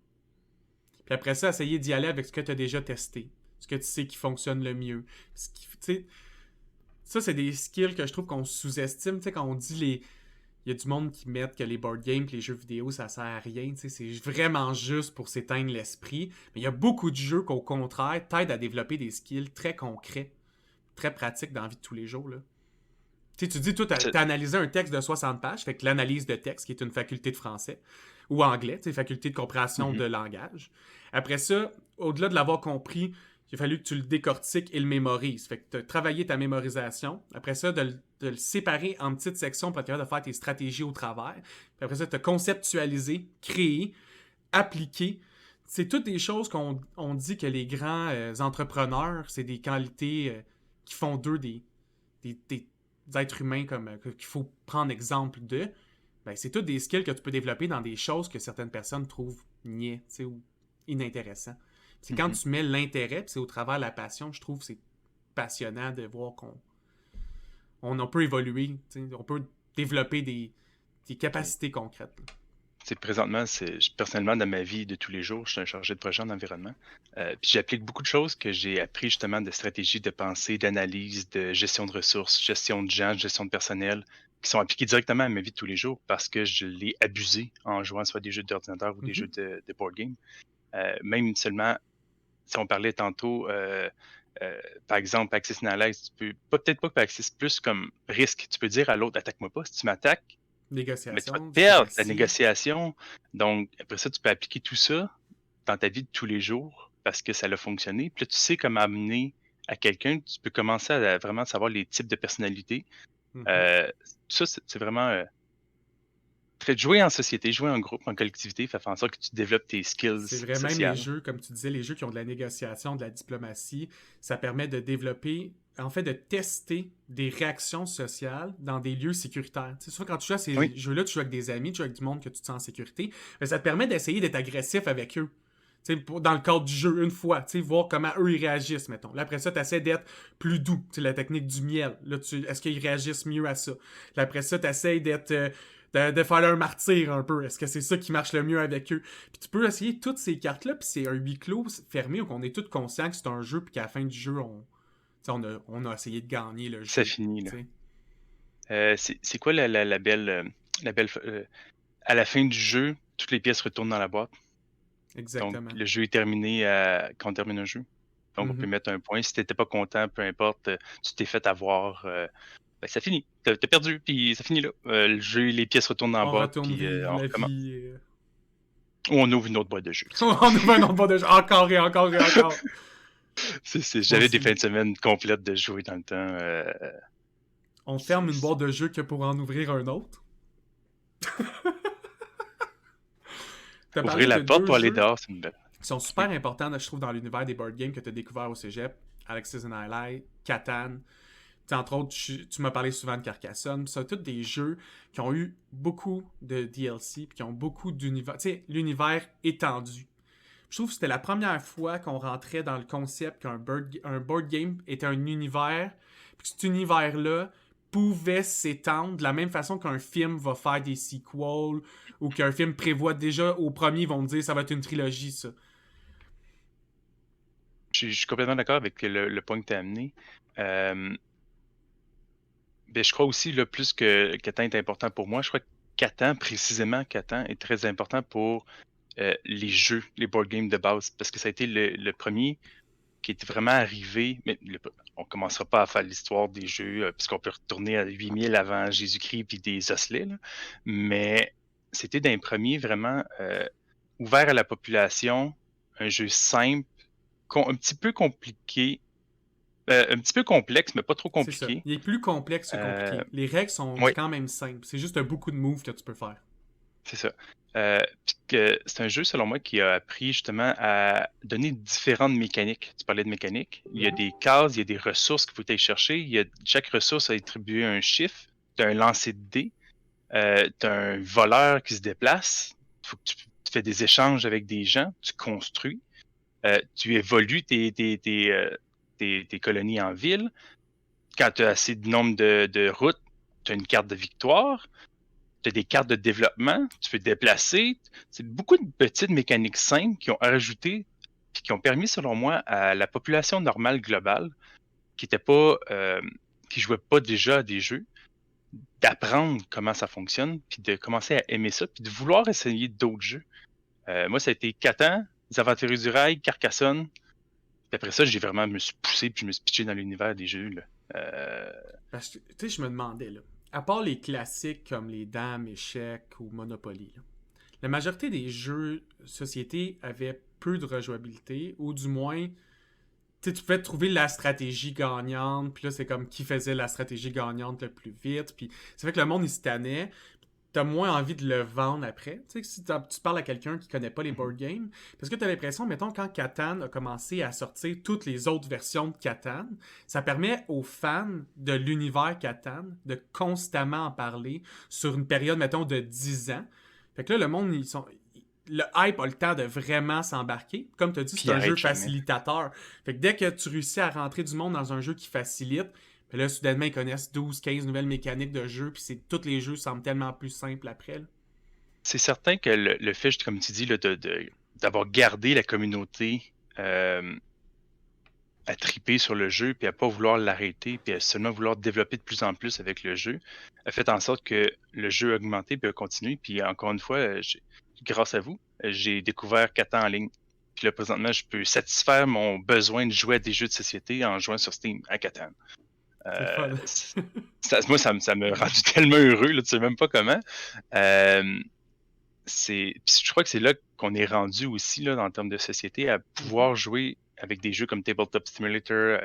Puis après ça, essayer d'y aller avec ce que tu as déjà testé, ce que tu sais qui fonctionne le mieux. Ça, c'est des skills que je trouve qu'on sous-estime. Quand on dit les. Il y a du monde qui met que les board games et les jeux vidéo, ça sert à rien. C'est vraiment juste pour s'éteindre l'esprit. Mais il y a beaucoup de jeux qu'au contraire t'aident à développer des skills très concrets, très pratiques dans la vie de tous les jours. Là. Tu dis, toi, C'est- t'as analysé un texte de 60 pages, fait que l'analyse de texte, qui est une faculté de français, ou anglais, faculté de compréhension Mhm. de langage. Après ça, au-delà de l'avoir compris, il a fallu que tu le décortiques et le mémorises. Fait que tu as travaillé ta mémorisation. Après ça, de le séparer en petites sections pour être capable de faire tes stratégies au travers. Puis après ça, tu as conceptualisé, créé, appliqué. C'est toutes des choses qu'on on dit que les grands entrepreneurs, c'est des qualités qui font d'eux des êtres humains comme qu'il faut prendre exemple de. Ben, c'est tous des skills que tu peux développer dans des choses que certaines personnes trouvent niais ou inintéressants. C'est quand Mhm. tu mets l'intérêt, puis c'est au travers de la passion, je trouve que c'est passionnant de voir on peut évoluer, on peut développer des capacités concrètes. Présentement, personnellement, dans ma vie de tous les jours, je suis un chargé de projet en environnement. Puis j'applique beaucoup de choses que j'ai appris justement de stratégie de pensée, d'analyse, de gestion de ressources, gestion de gens, gestion de personnel, qui sont appliquées directement à ma vie de tous les jours parce que je l'ai abusé en jouant soit des jeux d'ordinateur ou des jeux Mhm. de board game. Même seulement, si on parlait tantôt, par exemple, Axis Analyze, tu peux, peut-être pas que Axis, plus comme risque. Tu peux dire à l'autre, attaque-moi pas. Si tu m'attaques, mais tu vas Négociation, perdre la diplomatie. négociation. Donc, après ça, tu peux appliquer tout ça dans ta vie de tous les jours parce que ça a fonctionné. Puis là, tu sais comment amener à quelqu'un. Tu peux commencer à vraiment savoir les types de personnalités. Mhm. Euh, Ça, c'est vraiment. Fait de jouer en société, jouer en groupe, en collectivité, fait en sorte que tu développes tes C'est skills vrai, même les sociales. jeux, comme tu disais, les jeux qui ont de la négociation, de la diplomatie, ça permet de développer, en fait, de tester des réactions sociales dans des lieux sécuritaires. Tu sais, souvent, quand tu joues à Oui, ces jeux-là, tu joues avec des amis, tu joues avec du monde que tu te sens en sécurité, mais ça te permet d'essayer d'être agressif avec eux. Tu sais, dans le cadre du jeu, une fois, tu sais, voir comment eux ils réagissent, mettons. Là, après ça, tu essaies d'être plus doux. Tu sais, la technique du miel. Là, est-ce qu'ils réagissent mieux à ça? Là, après ça, tu essaies d'être. De faire leur martyr un peu. Est-ce que c'est ça qui marche le mieux avec eux? Puis tu peux essayer toutes ces cartes-là, puis c'est un huis clos fermé où on est tous conscients que c'est un jeu, puis qu'à la fin du jeu, on a essayé de gagner le ça jeu. finit là. T'sais. C'est quoi la belle, à la fin du jeu, toutes les pièces retournent dans la boîte. Donc, Exactement. le jeu est terminé quand on termine un jeu. Donc, on peut Mhm. mettre un point. Si tu n'étais pas content, peu importe, tu t'es fait avoir, ben, ça finit. Tu as perdu, puis ça finit là. Le jeu, les pièces retournent dans la On boîte, retourne puis vivre on la recommence. vie. Ou on ouvre une autre boîte de jeu. On ouvre un nombre de jeux. Encore et encore et encore. Moi J'avais des fins aussi. de semaine complètes de jouer dans le temps. On C'est- ferme une c'est- boîte de jeux que pour en ouvrir un autre. T'as parlé Ouvrir de la porte deux pour aller jeux dehors, c'est une belle. qui sont super Oui. importants, je trouve, dans l'univers des board games que tu as découvert au cégep. Alexis and Ally, Catan. T'sais, entre autres, tu m'as parlé souvent de Carcassonne. C'est tous des jeux qui ont eu beaucoup de DLC puis qui ont beaucoup d'univers. Tu sais, l'univers étendu. Je trouve que c'était la première fois qu'on rentrait dans le concept un board game était un univers, puis que cet univers-là pouvait s'étendre de la même façon qu'un film va faire des sequels ou qu'un film prévoit déjà au premier, ils vont me dire ça va être une trilogie, ça. Je suis complètement d'accord avec le point que tu as amené. Euh, Ben, je crois aussi, le plus que Catan est important pour moi, je crois que Catan, précisément Catan, est très important pour les jeux, les board games de base, parce que ça a été le premier qui est vraiment arrivé. Mais on ne commencera pas à faire l'histoire des jeux, puisqu'on peut retourner à 8000 avant Jésus-Christ puis des osselets, là. Mais c'était d'un premier vraiment ouvert à la population, un jeu simple, un petit peu compliqué, un petit peu complexe, mais pas trop C'est ça. compliqué. Il est plus complexe que compliqué. Les règles sont Oui, quand même simples. C'est juste beaucoup de moves que tu peux faire. c'est ça. Puis que c'est un jeu, selon moi, qui a appris justement à donner différentes mécaniques. Tu parlais de mécanique. Il y a des cases, il y a des ressources qu'il faut aller chercher. Chaque ressource a attribué un chiffre. Tu as un lancer de dés. Tu as un voleur qui se déplace. Il faut que tu fais des échanges avec des gens. Tu construis. Tu évolues tes colonies en ville. Quand tu as assez de nombre de routes, tu as une carte de victoire. Tu as des cartes de développement, tu peux te déplacer. C'est beaucoup de petites mécaniques simples qui ont rajouté et qui ont permis, selon moi, à la population normale globale, qui était pas, qui jouait pas déjà à des jeux, d'apprendre comment ça fonctionne, puis de commencer à aimer ça, puis de vouloir essayer d'autres jeux. Moi, ça a été Catan, Les Aventuriers du Rail, Carcassonne. Puis après ça, je me suis poussé, puis je me suis pitché dans l'univers des jeux, là. Parce que, tu sais, je me demandais, là, à part les classiques comme les dames, échecs ou Monopoly, là, la majorité des jeux société avaient peu de rejouabilité, ou du moins, tu sais, tu pouvais trouver la stratégie gagnante, puis là, c'est comme qui faisait la stratégie gagnante le plus vite, puis ça fait que le monde, il se tannait. T'as moins envie de le vendre après. Tu sais, si tu parles à quelqu'un qui connaît pas les board games, parce que t'as l'impression, mettons, quand Catan a commencé à sortir toutes les autres versions de Catan, ça permet aux fans de l'univers Catan de constamment en parler sur une période, mettons, de 10 ans. Fait que là, le monde, le hype a le temps de vraiment s'embarquer. Comme tu as dit, Puis c'est un jeu arrête jamais. facilitateur. Fait que dès que tu réussis à rentrer du monde dans un jeu qui facilite, puis là, soudainement, ils connaissent 12, 15 nouvelles mécaniques de jeu, puis tous les jeux semblent tellement plus simples après. Là. C'est certain que le fait, comme tu dis, là, d'avoir gardé la communauté à triper sur le jeu, puis à pas vouloir l'arrêter, puis à seulement vouloir développer de plus en plus avec le jeu, a fait en sorte que le jeu a augmenté, puis a continué. Puis encore une fois, grâce à vous, j'ai découvert Catan en ligne. Puis là, présentement, je peux satisfaire mon besoin de jouer à des jeux de société en jouant sur Steam à Catan. C'est le fun. Moi, ça me rend tellement heureux, là, tu sais même pas comment. Je crois que c'est là qu'on est rendu aussi, là, en termes de société, à pouvoir jouer avec des jeux comme Tabletop Simulator,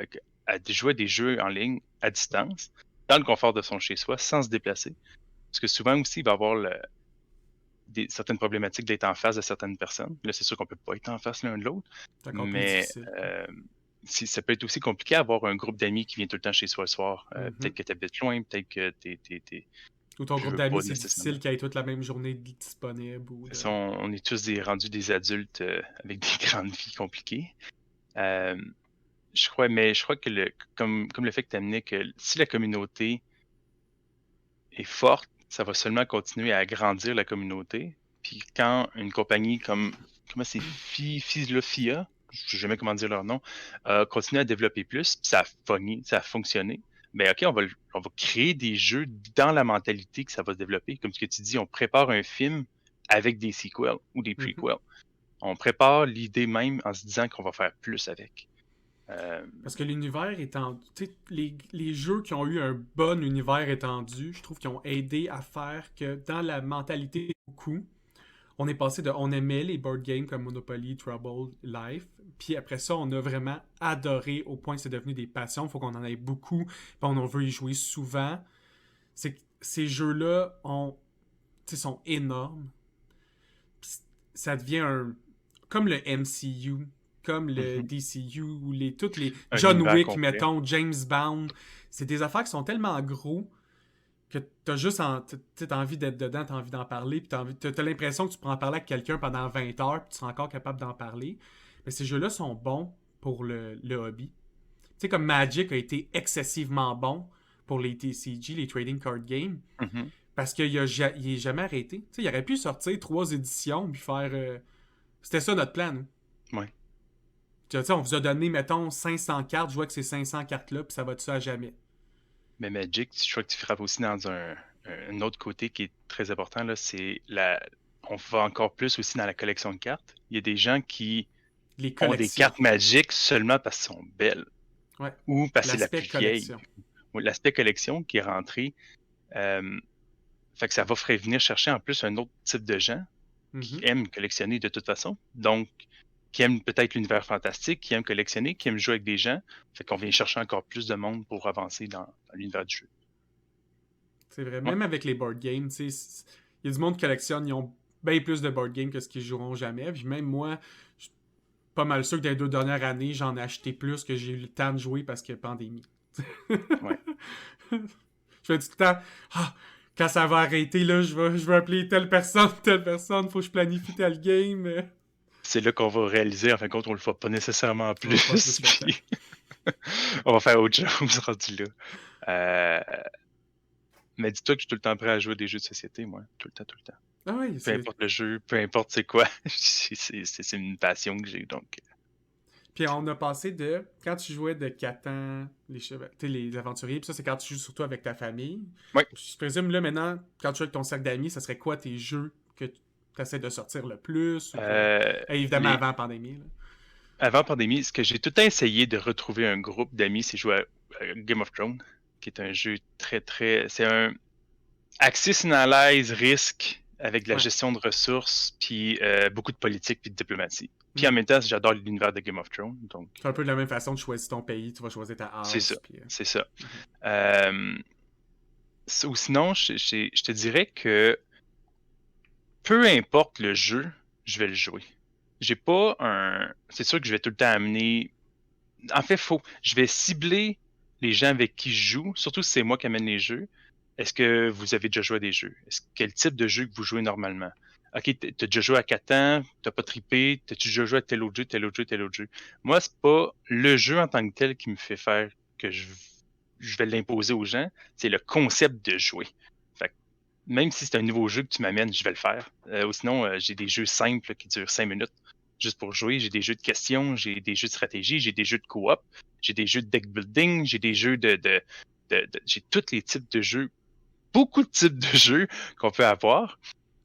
à jouer à des jeux en ligne à distance, dans le confort de son chez-soi, sans se déplacer. Parce que souvent aussi, il va y avoir certaines problématiques d'être en face de certaines personnes. Là, c'est sûr qu'on peut pas être en face l'un de l'autre, C'est encore plus mais difficile. ça peut être aussi compliqué d'avoir un groupe d'amis qui vient tout le temps chez soi le soir. Peut-être que tu habites loin, peut-être que Ou ton je groupe veux d'amis, pas c'est nécessairement. difficile qu'ils aient toute la même journée disponible. Ou On est tous rendus des adultes avec des grandes vies compliquées. Euh, je crois que comme le fait que tu amenais que si la communauté est forte, ça va seulement continuer à agrandir la communauté. Puis quand une compagnie comment c'est, Philophia, je sais jamais comment dire leur nom, continue à développer plus, puis ça a fogné, ça a fonctionné, ben ok, on va créer des jeux dans la mentalité que ça va se développer. Comme ce que tu dis, on prépare un film avec des sequels ou des prequels. On prépare l'idée même en se disant qu'on va faire plus avec. Parce que l'univers étendu. Tu sais, les jeux qui ont eu un bon univers étendu, je trouve qu'ils ont aidé à faire que dans la mentalité de beaucoup, on est passé de. On aimait les board games comme Monopoly, Trouble, Life. Puis après ça, on a vraiment adoré au point que c'est devenu des passions. Il faut qu'on en ait beaucoup. Puis on veut y jouer souvent. C'est que ces jeux-là sont énormes. Puis ça devient un. Comme le MCU, comme le DCU, ou toutes les. Un John univers Wick, complet. mettons, James Bond. C'est des affaires qui sont tellement gros que t'as juste t'as envie d'être dedans, t'as envie d'en parler, puis t'as l'impression que tu pourras en parler avec quelqu'un pendant 20 heures, puis tu seras encore capable d'en parler. Mais ces jeux-là sont bons pour le hobby. Tu sais, comme Magic a été excessivement bon pour les TCG, les Trading Card Games, parce qu'il est jamais arrêté. Tu sais, il aurait pu sortir 3 éditions, puis faire... C'était ça notre plan, nous. Ouais. Tu sais, on vous a donné, mettons, 500 cartes, je vois que c'est 500 cartes-là, puis ça va de ça à jamais. Mais Magic, je crois que tu frappes aussi dans un autre côté qui est très important, là, c'est on va encore plus aussi dans la collection de cartes. Il y a des gens qui Les ont des collections. cartes magiques seulement parce qu'elles sont belles Ouais. ou parce que c'est la L'aspect plus vieille. collection. Ou l'aspect collection qui est rentré. Fait que ça va faire venir chercher en plus un autre type de gens qui Mhm. aiment collectionner de toute façon. Donc, qui aiment peut-être l'univers fantastique, qui aiment collectionner, qui aiment jouer avec des gens. Fait qu'on vient chercher encore plus de monde pour avancer dans l'univers du jeu. C'est vrai. Ouais. Même avec les board games, tu sais, il y a du monde qui collectionne, ils ont bien plus de board games que ce qu'ils joueront jamais. Puis même moi, je suis pas mal sûr que dans les 2 dernières années, j'en ai acheté plus que j'ai eu le temps de jouer parce que pandémie. Ouais. Je fais tout le temps, ah, quand ça va arrêter, là, je vais appeler telle personne, faut que je planifie tel game. C'est là qu'on va réaliser, en fin de compte, on le fera pas nécessairement On va pas plus, plus le temps. puis on va faire autre chose rendu là. Mais dis-toi que je suis tout le temps prêt à jouer à des jeux de société, moi. Tout le temps, tout le temps. Ah oui, Peu importe le jeu, peu importe c'est quoi, c'est une passion que j'ai, donc... Puis on a passé de quand tu jouais de Catan, les aventuriers, puis ça c'est quand tu joues surtout avec ta famille. Ouais. Je présume là maintenant, quand tu joues avec ton cercle d'amis, ça serait quoi tes jeux que tu essaies de sortir le plus ou évidemment les- avant la pandémie. Là. Avant pandémie, ce que j'ai tout le temps essayé de retrouver un groupe d'amis, c'est jouer à Game of Thrones, qui est un jeu très, très... C'est un Axis Analyze Risque avec de la Ouais. gestion de ressources, puis beaucoup de politique puis de diplomatie. Puis en Mm. même temps, j'adore l'univers de Game of Thrones, donc C'est un peu de la même façon de choisir ton pays, tu vas choisir ta c'est ça, house. Puis, c'est ça. Mhm. Ou sinon, je te dirais que peu importe le jeu, je vais le jouer. J'ai pas un... C'est sûr que je vais tout le temps amener... En fait, je vais cibler les gens avec qui je joue, surtout si c'est moi qui amène les jeux. Est-ce que vous avez déjà joué à des jeux? Quel type de jeu que vous jouez normalement? Ok, t'as déjà joué à Catan, t'as pas trippé, t'as-tu déjà joué à tel autre jeu, tel autre jeu, tel autre jeu? Moi, c'est pas le jeu en tant que tel qui me fait faire que je vais l'imposer aux gens, c'est le concept de jouer. Fait que même si c'est un nouveau jeu que tu m'amènes, je vais le faire. Ou sinon, j'ai des jeux simples qui durent 5 minutes juste pour jouer. J'ai des jeux de questions, j'ai des jeux de stratégie, j'ai des jeux de coop, j'ai des jeux de deck building, j'ai des jeux j'ai tous les types de jeux, beaucoup de types de jeux qu'on peut avoir.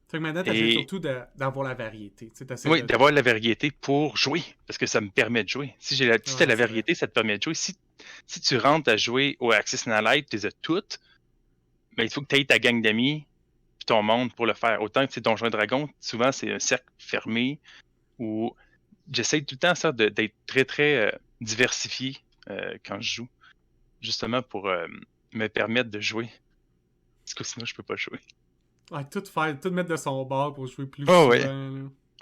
Fait que maintenant, t'essaies Et surtout d'avoir la variété. Tu sais, t'essaies oui, de. d'avoir la variété pour jouer, parce que ça me permet de jouer. Si t'as Ouais, la c'est vrai. variété, ça te permet de jouer. Si tu rentres à jouer au Axis Analyte, tu les as toutes, mais il faut que tu aies ta gang d'amis puis ton monde pour le faire. Autant que c'est Donjons et Dragons, souvent c'est un cercle fermé où j'essaie tout le temps ça d'être très très diversifié quand je joue, justement pour me permettre de jouer. Parce que sinon je peux pas jouer. Ouais, tout mettre de son bord pour jouer plus Oh souvent. ouais. Là.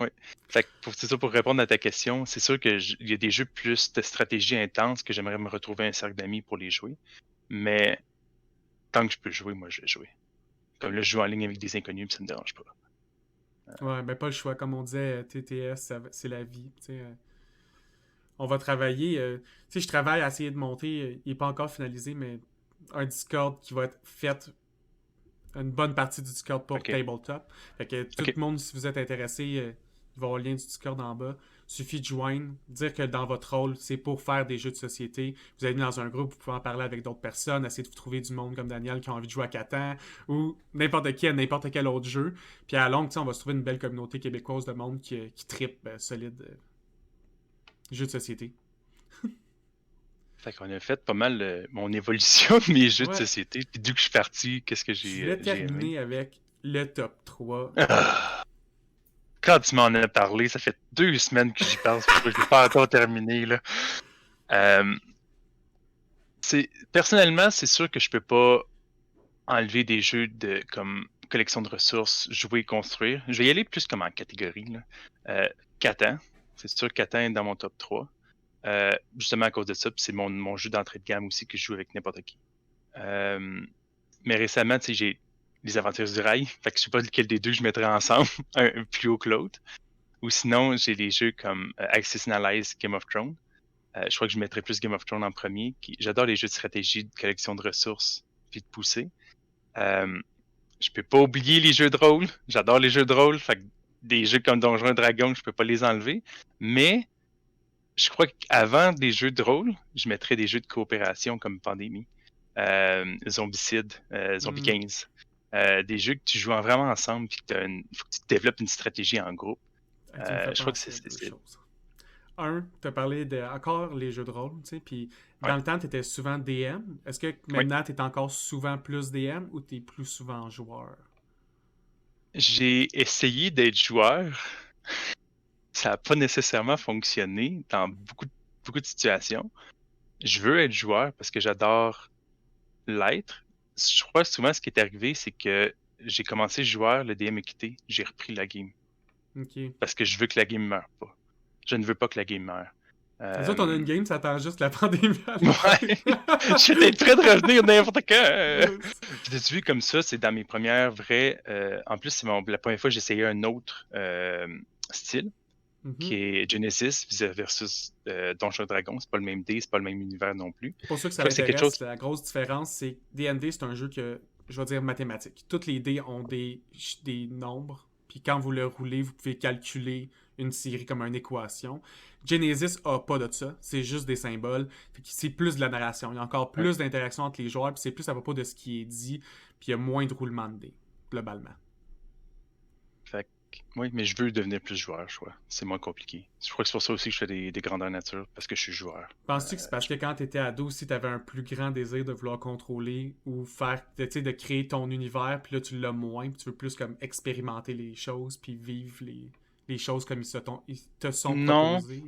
Oui. Fait que c'est ça pour répondre à ta question, c'est sûr que il y a des jeux plus de stratégie intense que j'aimerais me retrouver un cercle d'amis pour les jouer. Mais tant que je peux jouer, moi je vais jouer. Comme là, je joue en ligne avec des inconnus, puis ça me dérange pas. Ouais, ben pas le choix. Comme on disait, TTS, c'est la vie. Tu sais, on va travailler. Tu sais, je travaille à essayer de monter. Il n'est pas encore finalisé, mais un Discord qui va être fait. Une bonne partie du Discord pour Ok. Tabletop. Fait que tout Ok. le monde, si vous êtes intéressé, il va y avoir le lien du Discord en bas. Suffit de joindre, dire que dans votre rôle, c'est pour faire des jeux de société. Vous allez dans un groupe, vous pouvez en parler avec d'autres personnes, essayer de vous trouver du monde comme Daniel qui a envie de jouer à Catan ou n'importe qui à n'importe quel autre jeu. Puis à la longue, on va se trouver une belle communauté québécoise de monde qui trippe solide jeux de société. Fait qu'on a fait pas mal mon évolution de mes jeux de Ouais. société. Puis d'où que je suis parti, qu'est-ce que Je voulais j'ai aimé. terminer avec le top 3. Ah! Quand tu m'en as parlé, ça fait 2 semaines que j'y pense, parce que je l'ai pas encore terminé. Là. Euh, personnellement, c'est sûr que je peux pas enlever des jeux comme collection de ressources, jouer, construire. Je vais y aller plus comme en catégorie. Là. Catan, c'est sûr que Catan est dans mon top 3. Justement à cause de ça, puis c'est mon jeu d'entrée de gamme aussi que je joue avec n'importe qui. Mais récemment, tu sais, j'ai les Aventures du Rail, fait que je sais pas lequel des deux je mettrais ensemble, un plus haut que l'autre. Ou sinon, j'ai des jeux comme Axis Analyze, Game of Thrones. Je crois que je mettrais plus Game of Thrones en premier. J'adore les jeux de stratégie, de collection de ressources, puis de pousser. Je peux pas oublier les jeux de rôle. J'adore les jeux de rôle. Fait que des jeux comme Donjons et Dragons, je peux pas les enlever. Mais je crois qu'avant des jeux de rôle, je mettrais des jeux de coopération comme Pandémie, Zombicide, Zombie 15. des jeux que tu joues vraiment ensemble, puis faut que tu développes une stratégie en groupe. Tu me fais Je crois que penser à deux c'est... choses. Un, tu as parlé de encore les jeux de rôle, tu sais, puis Ouais. dans le temps, tu étais souvent DM. Est-ce que Oui. maintenant, tu es encore souvent plus DM ou tu es plus souvent joueur? J'ai essayé d'être joueur. Ça n'a pas nécessairement fonctionné dans beaucoup de situations. Je veux être joueur parce que j'adore l'être. Je crois que souvent, ce qui est arrivé, c'est que j'ai commencé joueur, le DM est quitté, j'ai repris la game. Ok. Parce que je veux que la game meure pas. Je ne veux pas que la game meure. Les autres, on a une Euh, game, ça attend juste la pandémie à la fin. Ouais, j'étais prêt de revenir n'importe quand. Ouais, Puis t'as-tu vu comme ça, c'est dans mes premières vraies. En plus, c'est la première fois que j'essayais un autre style, qui mhm. est Genesis versus Donjons et Dragons. C'est pas le même dé, c'est pas le même univers non plus. Pour ceux que Je ça crois que c'est quelque chose. intéresse, la grosse différence, c'est que D&D, c'est un jeu que, je vais dire, mathématique. Toutes les dés ont des nombres, puis quand vous le roulez, vous pouvez calculer une série comme une équation. Genesis a pas de ça, c'est juste des symboles. C'est plus de la narration. Il y a encore Ouais. plus d'interaction entre les joueurs, puis c'est plus à propos de ce qui est dit, puis il y a moins de roulement de dés, globalement. Fait oui, mais je veux devenir plus joueur, je crois. C'est moins compliqué. Je crois que c'est pour ça aussi que je fais des grandeurs nature, parce que je suis joueur. Penses-tu que c'est parce que quand t'étais ado, si t'avais un plus grand désir de vouloir contrôler ou faire, tu sais, de créer ton univers, puis là tu l'as moins, puis tu veux plus comme expérimenter les choses, puis vivre les choses comme ils te sont Non, proposées?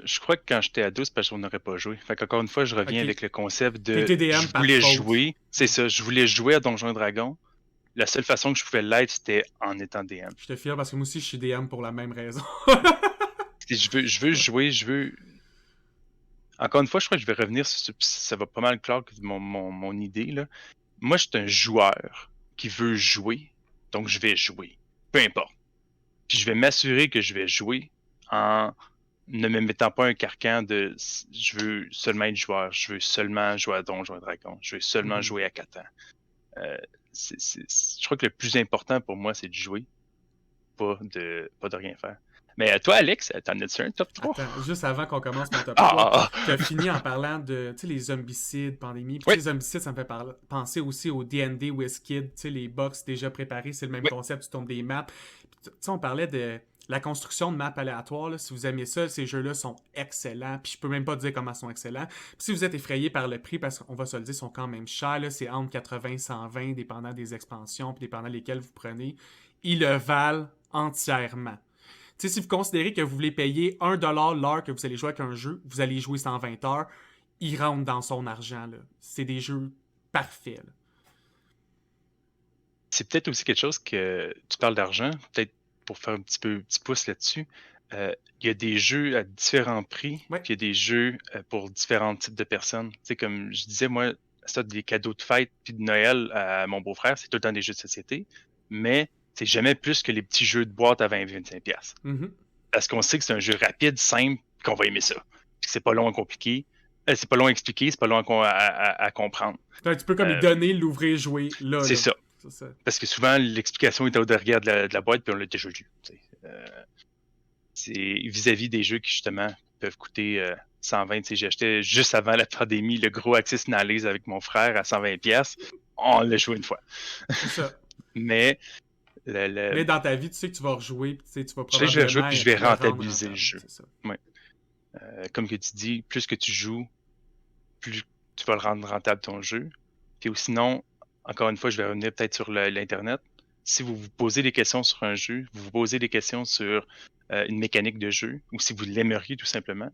je crois que quand j'étais ado, c'est parce qu'on n'aurait pas joué. Fait qu'encore une fois, je reviens Ok. avec le concept T'es de TDM je par voulais faute. jouer. C'est ça, je voulais jouer à Donjons et Dragons. La seule façon que je pouvais l'être, c'était en étant DM. Je te fier parce que moi aussi je suis DM pour la même raison. Je veux jouer, je veux. Encore une fois, je crois que je vais revenir sur ça va pas mal clore que mon idée, là. Moi, je suis un joueur qui veut jouer, donc je vais jouer. Peu importe. Puis je vais m'assurer que je vais jouer en ne me mettant pas un carcan de je veux seulement être joueur, je veux seulement jouer à Donjons et Dragons, je veux seulement Mhm. jouer à Catan. Euh, je crois que le plus important pour moi, c'est de jouer, pas de rien faire. Mais toi, Alex, t'en as-tu un top 3? Attends, juste avant qu'on commence mon top 3, Ah! tu as fini en parlant de les zombicides, pandémie. Puis tu sais, Oui, les zombicides, ça me fait penser aussi au D&D WizKid, les box déjà préparés, c'est le même oui. concept, tu tournes des maps. Tu sais, on parlait de la construction de maps aléatoires. Là. Si vous aimez ça, ces jeux-là sont excellents. Puis je peux même pas dire comment ils sont excellents. Puis si vous êtes effrayé par le prix, parce qu'on va se le dire, ils sont quand même chers, là, c'est entre 80 et 120, dépendant des expansions, puis dépendant lesquelles vous prenez, ils le valent entièrement. Tu sais, si vous considérez que vous voulez payer 1$ l'heure que vous allez jouer avec un jeu, vous allez jouer 120 heures, il rentre dans son argent. Là. C'est des jeux parfaits. Là. C'est peut-être aussi quelque chose que tu parles d'argent, peut-être pour faire un petit pouce là-dessus. Il y a des jeux à différents prix, Ouais. puis il y a des jeux pour différents types de personnes. Tu sais, comme je disais, moi, ça, des cadeaux de fête puis de Noël à mon beau-frère, c'est tout le temps des jeux de société, mais c'est jamais plus que les petits jeux de boîte à 20-25$. Mhm. Parce qu'on sait que c'est un jeu rapide, simple, qu'on va aimer ça. Puis que c'est pas long à compliquer. C'est pas long à expliquer, c'est pas long à comprendre. Un petit peu comme il Euh, donner, l'ouvrir, jouer, là. c'est Là. ça. C'est ça. Parce que souvent, l'explication est au derrière de la boîte, puis on l'a déjà lu. C'est vis-à-vis des jeux qui, justement, peuvent coûter 120. J'ai acheté juste avant la pandémie le gros Axis Analyse avec mon frère à 120$. On l'a joué une fois. C'est ça. Mais Mais dans ta vie, tu sais que tu vas rejouer, puis tu vas je sais que je vais jouer, probablement puis je vais le rendre rentabiliser le rentable. jeu. C'est ça. Ouais. Comme que tu dis, plus que tu joues, plus tu vas le rendre rentable ton jeu. Puis ou sinon, encore une fois, je vais revenir peut-être sur l'Internet. Si vous vous posez des questions sur un jeu, vous vous posez des questions sur une mécanique de jeu, ou si vous l'aimeriez tout simplement,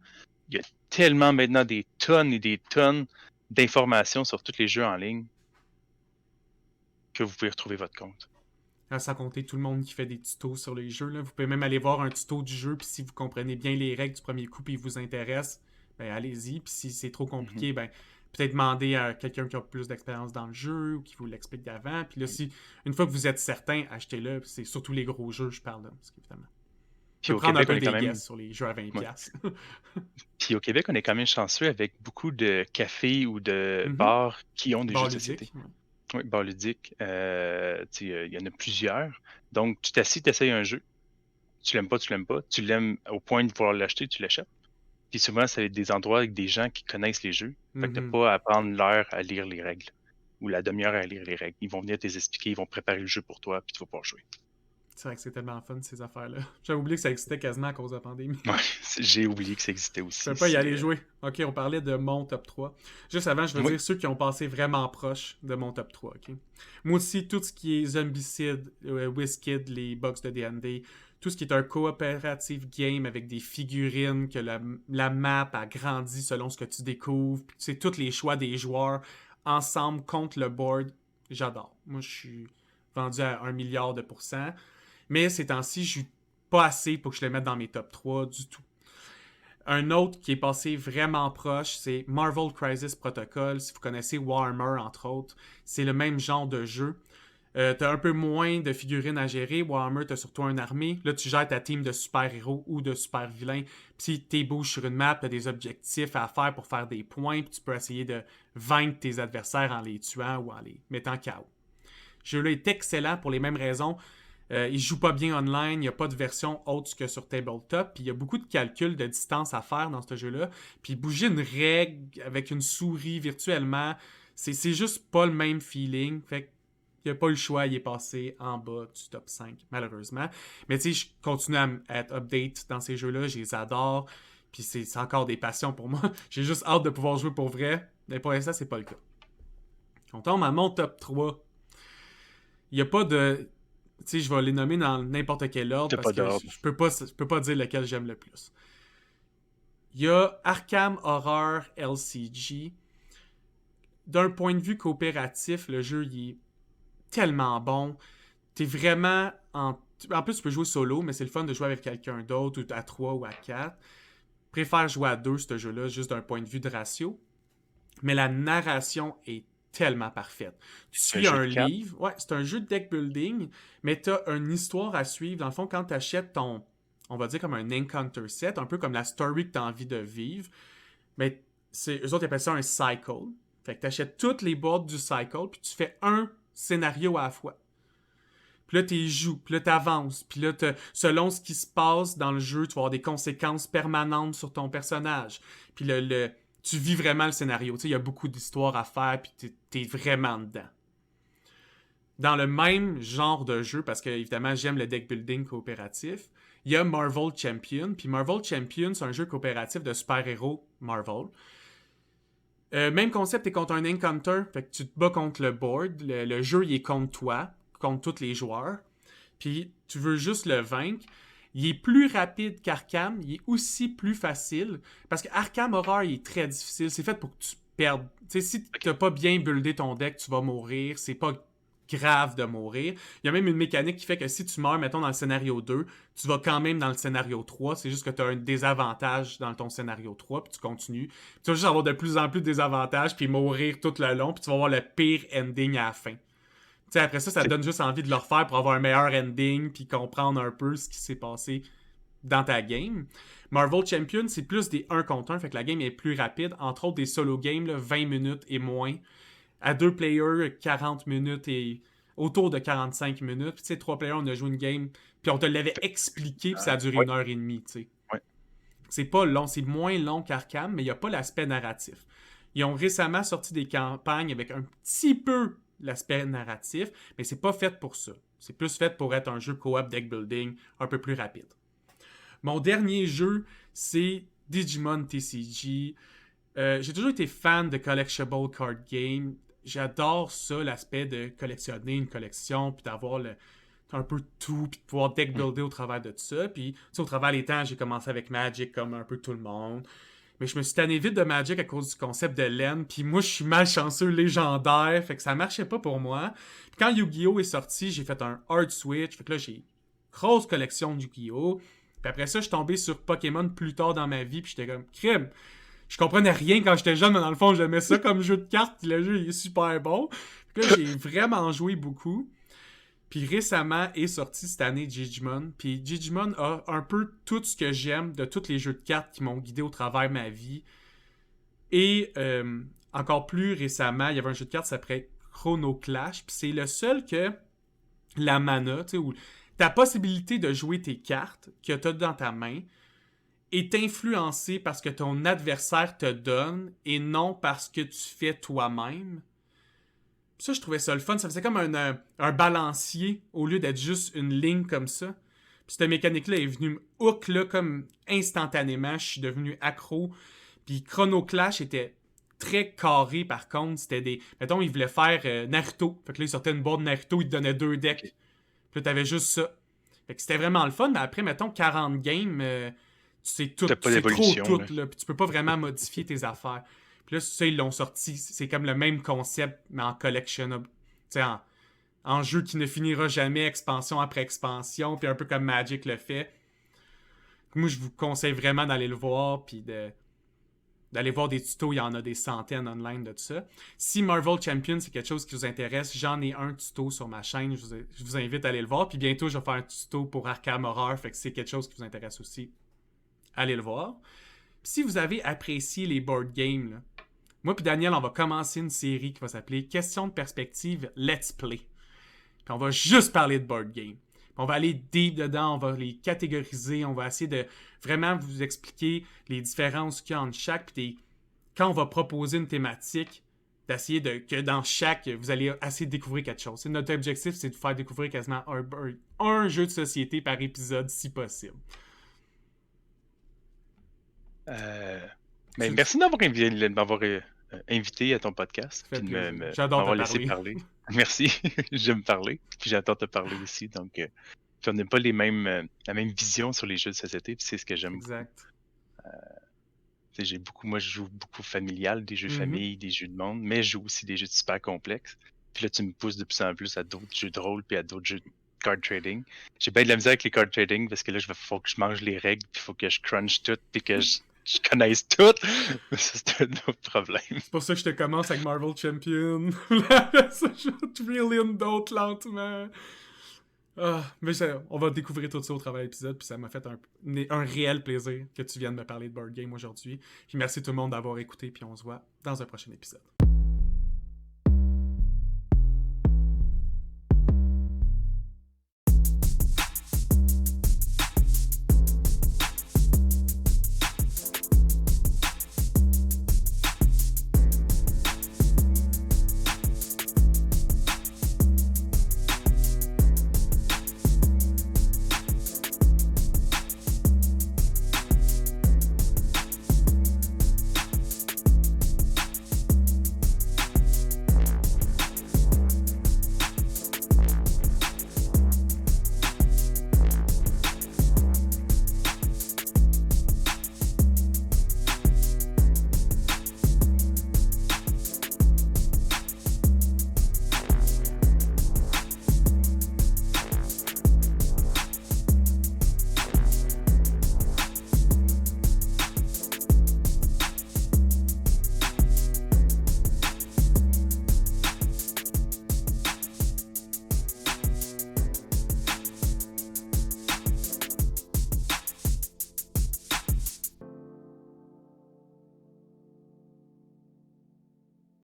il y a tellement maintenant des tonnes et des tonnes d'informations sur tous les jeux en ligne que vous pouvez retrouver votre compte. Sans compter tout le monde qui fait des tutos sur les jeux. Là. Vous pouvez même aller voir un tuto du jeu, puis si vous comprenez bien les règles du premier coup, puis il vous intéresse, ben allez-y. Puis si c'est trop compliqué, Mhm. ben peut-être demander à quelqu'un qui a plus d'expérience dans le jeu ou qui vous l'explique d'avant. Puis là, si une fois que vous êtes certain, achetez-le. C'est surtout les gros jeux, je parle là, parce qu'évidemment. Tu Puis peux au prendre un Québec, on peu est quand des même. guesses sur les jeux à 20$. Ouais. piastres. Puis au Québec, on est quand même chanceux avec beaucoup de cafés ou de Mhm. bars qui ont des Bar jeux de société. ludique. Ouais. Oui, bar ludique. Il y en a plusieurs. Donc, tu t'assis, tu essayes un jeu. Tu l'aimes pas, tu l'aimes pas. Tu l'aimes au point de pouvoir l'acheter, tu l'achètes. Puis souvent, c'est des endroits avec des gens qui connaissent les jeux. Fait que t'as Mhm. pas à prendre l'heure à lire les règles ou la demi-heure à lire les règles. Ils vont venir t'expliquer, ils vont préparer le jeu pour toi, puis tu vas pouvoir jouer. C'est vrai que c'est tellement fun, ces affaires-là. J'avais oublié que ça existait quasiment à cause de la pandémie. Ouais, j'ai oublié que ça existait Je aussi. peux pas y aller jouer. Ok, on parlait de mon top 3. Juste avant, je veux Oui. dire ceux qui ont passé vraiment proche de mon top 3. Ok? Moi aussi, tout ce qui est Zombicide, WizKid, les box de D&D, tout ce qui est un coopérative game avec des figurines, que la map a grandi selon ce que tu découvres, puis c'est tous les choix des joueurs ensemble contre le board, j'adore. Moi, je suis vendu à 1 milliard de pourcents. Mais ces temps-ci, je suis pas assez pour que je le mette dans mes top 3 du tout. Un autre qui est passé vraiment proche, c'est Marvel Crisis Protocol. Si vous connaissez Warhammer, entre autres, c'est le même genre de jeu. T'as un peu moins de figurines à gérer. Warhammer, t'as surtout une armée. Là, tu gères ta team de super-héros ou de super-vilains. Puis si t'es bouges sur une map, t'as des objectifs à faire pour faire des points. Puis tu peux essayer de vaincre tes adversaires en les tuant ou en les mettant KO. Ce jeu-là est excellent pour les mêmes raisons. Il joue pas bien online, il n'y a pas de version autre que sur tabletop, puis il y a beaucoup de calculs de distance à faire dans ce jeu-là. Puis bouger une règle avec une souris virtuellement, c'est juste pas le même feeling. Fait qu'il n'y a pas eu le choix, il est passé en bas du top 5, malheureusement. Mais tu sais, je continue à être update dans ces jeux-là, je les adore, puis c'est encore des passions pour moi. J'ai juste hâte de pouvoir jouer pour vrai, mais pour l'instant, c'est pas le cas. On tombe à mon top 3. Il n'y a pas de... Tu sais, je vais les nommer dans n'importe quel ordre parce que je peux pas dire lequel j'aime le plus. Il y a Arkham Horror LCG. D'un point de vue coopératif, le jeu il est tellement bon. T'es vraiment en plus, tu peux jouer solo, mais c'est le fun de jouer avec quelqu'un d'autre, ou à 3 ou à 4. Je préfère jouer à 2, ce jeu-là, juste d'un point de vue de ratio. Mais la narration est tellement parfaite. Tu suis un livre, ouais, c'est un jeu de deck building, mais tu as une histoire à suivre. Dans le fond, quand tu achètes ton, on va dire comme un encounter set, un peu comme la story que tu as envie de vivre, mais eux autres ils appellent ça un cycle. Fait que tu achètes toutes les boards du cycle, puis tu fais un scénario à la fois. Puis là, tu joues, puis là, tu avances, puis là, selon ce qui se passe dans le jeu, tu vas avoir des conséquences permanentes sur ton personnage. Puis tu vis vraiment le scénario. Tu sais, il y a beaucoup d'histoires à faire, puis t'es vraiment dedans. Dans le même genre de jeu, parce que évidemment, j'aime le deck building coopératif, il y a Marvel Champion. Puis Marvel Champion, c'est un jeu coopératif de super-héros Marvel. Même concept, t'es contre un encounter, fait que tu te bats contre le board. Le jeu, il est contre toi, contre tous les joueurs. Puis tu veux juste le vaincre. Il est plus rapide qu'Arkham, il est aussi plus facile, parce qu'Arkham Horror, il est très difficile, c'est fait pour que tu perdes. Tu sais, si tu n'as pas bien buildé ton deck, tu vas mourir, c'est pas grave de mourir. Il y a même une mécanique qui fait que si tu meurs, mettons, dans le scénario 2, tu vas quand même dans le scénario 3, c'est juste que tu as un désavantage dans ton scénario 3, puis tu continues. Puis tu vas juste avoir de plus en plus de désavantages, puis mourir tout le long, puis tu vas avoir le pire ending à la fin. T'sais, après ça donne juste envie de le refaire pour avoir un meilleur ending puis comprendre un peu ce qui s'est passé dans ta game. Marvel Champion, c'est plus des 1 contre 1, fait que la game est plus rapide. Entre autres, des solo games, là, 20 minutes et moins. À 2 players, 40 minutes et autour de 45 minutes. Puis, 3 players, on a joué une game, puis on te l'avait expliqué, puis ça a duré 1h30, tu sais. Ouais. C'est pas long, c'est moins long qu'Arkham, mais il n'y a pas l'aspect narratif. Ils ont récemment sorti des campagnes avec un petit peu l'aspect narratif, mais c'est pas fait pour ça. C'est plus fait pour être un jeu co-op deck building un peu plus rapide. Mon dernier jeu, c'est Digimon TCG. J'ai toujours été fan de collectible card game. J'adore ça, l'aspect de collectionner une collection, puis d'avoir un peu tout, puis de pouvoir deck builder au travers de tout ça. Puis, au travers des temps, j'ai commencé avec Magic comme un peu tout le monde. Mais je me suis tanné vite de Magic à cause du concept de laine. Puis moi, je suis malchanceux légendaire. Fait que ça marchait pas pour moi. Puis quand Yu-Gi-Oh! Est sorti, j'ai fait un hard switch. Fait que là, j'ai une grosse collection de Yu-Gi-Oh! Puis après ça, je suis tombé sur Pokémon plus tard dans ma vie. Puis j'étais comme, crime! Je comprenais rien quand j'étais jeune, mais dans le fond, j'aimais ça comme jeu de cartes. Puis le jeu, il est super bon. Fait que là, j'ai vraiment joué beaucoup. Puis récemment est sorti cette année Digimon. Puis Digimon a un peu tout ce que j'aime de tous les jeux de cartes qui m'ont guidé au travers de ma vie. Et encore plus récemment, il y avait un jeu de cartes qui s'appelait Chrono Clash. Puis c'est le seul que la mana, tu sais, où ta possibilité de jouer tes cartes que tu as dans ta main est influencée par ce que ton adversaire te donne et non par ce que tu fais toi-même. Ça, je trouvais ça le fun. Ça faisait comme un balancier au lieu d'être juste une ligne comme ça. Puis cette mécanique-là est venue me hook là, comme instantanément. Je suis devenu accro. Puis Chrono Clash était très carré par contre. C'était des. Mettons, ils voulaient faire Naruto. Fait que là, ils sortaient une boîte de Naruto, ils te donnaient 2 decks. Puis là, t'avais juste ça. Fait que c'était vraiment le fun. Mais après, mettons, 40 games, tu sais tout. T'as pas Tu sais trop d'évolution, tout. Là, puis tu peux pas vraiment modifier tes affaires. Puis là, ça, ils l'ont sorti. C'est comme le même concept, mais en collectionnable. Tu sais, en jeu qui ne finira jamais, expansion après expansion, puis un peu comme Magic le fait. Moi, je vous conseille vraiment d'aller le voir, puis d'aller voir des tutos. Il y en a des centaines online de tout ça. Si Marvel Champions, c'est quelque chose qui vous intéresse, j'en ai un tuto sur ma chaîne. Je vous invite à aller le voir. Puis bientôt, je vais faire un tuto pour Arkham Horror. Fait que c'est quelque chose qui vous intéresse aussi, allez le voir. Puis si vous avez apprécié les board games, là, moi puis Daniel, on va commencer une série qui va s'appeler Questions de perspective Let's Play. Puis on va juste parler de board game. Puis on va aller deep dedans, on va les catégoriser, on va essayer de vraiment vous expliquer les différences qu'il y a entre chaque. Puis quand on va proposer une thématique, d'essayer que dans chaque, vous allez essayer de découvrir quelque chose. Notre objectif, c'est de vous faire découvrir quasiment un jeu de société par épisode, si possible. Mais merci d'avoir m'avoir invité à ton podcast. Ça fait Puis plaisir. J'adore te laissé parler. Merci, j'aime parler. Puis j'adore te parler aussi. Donc, puis on n'a pas la même vision sur les jeux de société. Puis c'est ce que j'aime. Exact. Moi, je joue beaucoup familial, des jeux famille, des jeux de monde, mais je joue aussi des jeux super complexes. Puis là, tu me pousses de plus en plus à d'autres jeux de rôle puis à d'autres jeux de card trading. J'ai bien de la misère avec les card trading parce que là, faut que je mange les règles, puis il faut que je crunch tout, puis que je connaisse tout. Ça, c'est un autre problème. C'est pour ça que je te commence avec Marvel Champion. Ça, je vais te reel in d'autres lentement. Mais on va découvrir tout ça au travers de l'épisode, puis ça m'a fait un réel plaisir que tu viennes me parler de board game aujourd'hui. Puis merci tout le monde d'avoir écouté, puis on se voit dans un prochain épisode.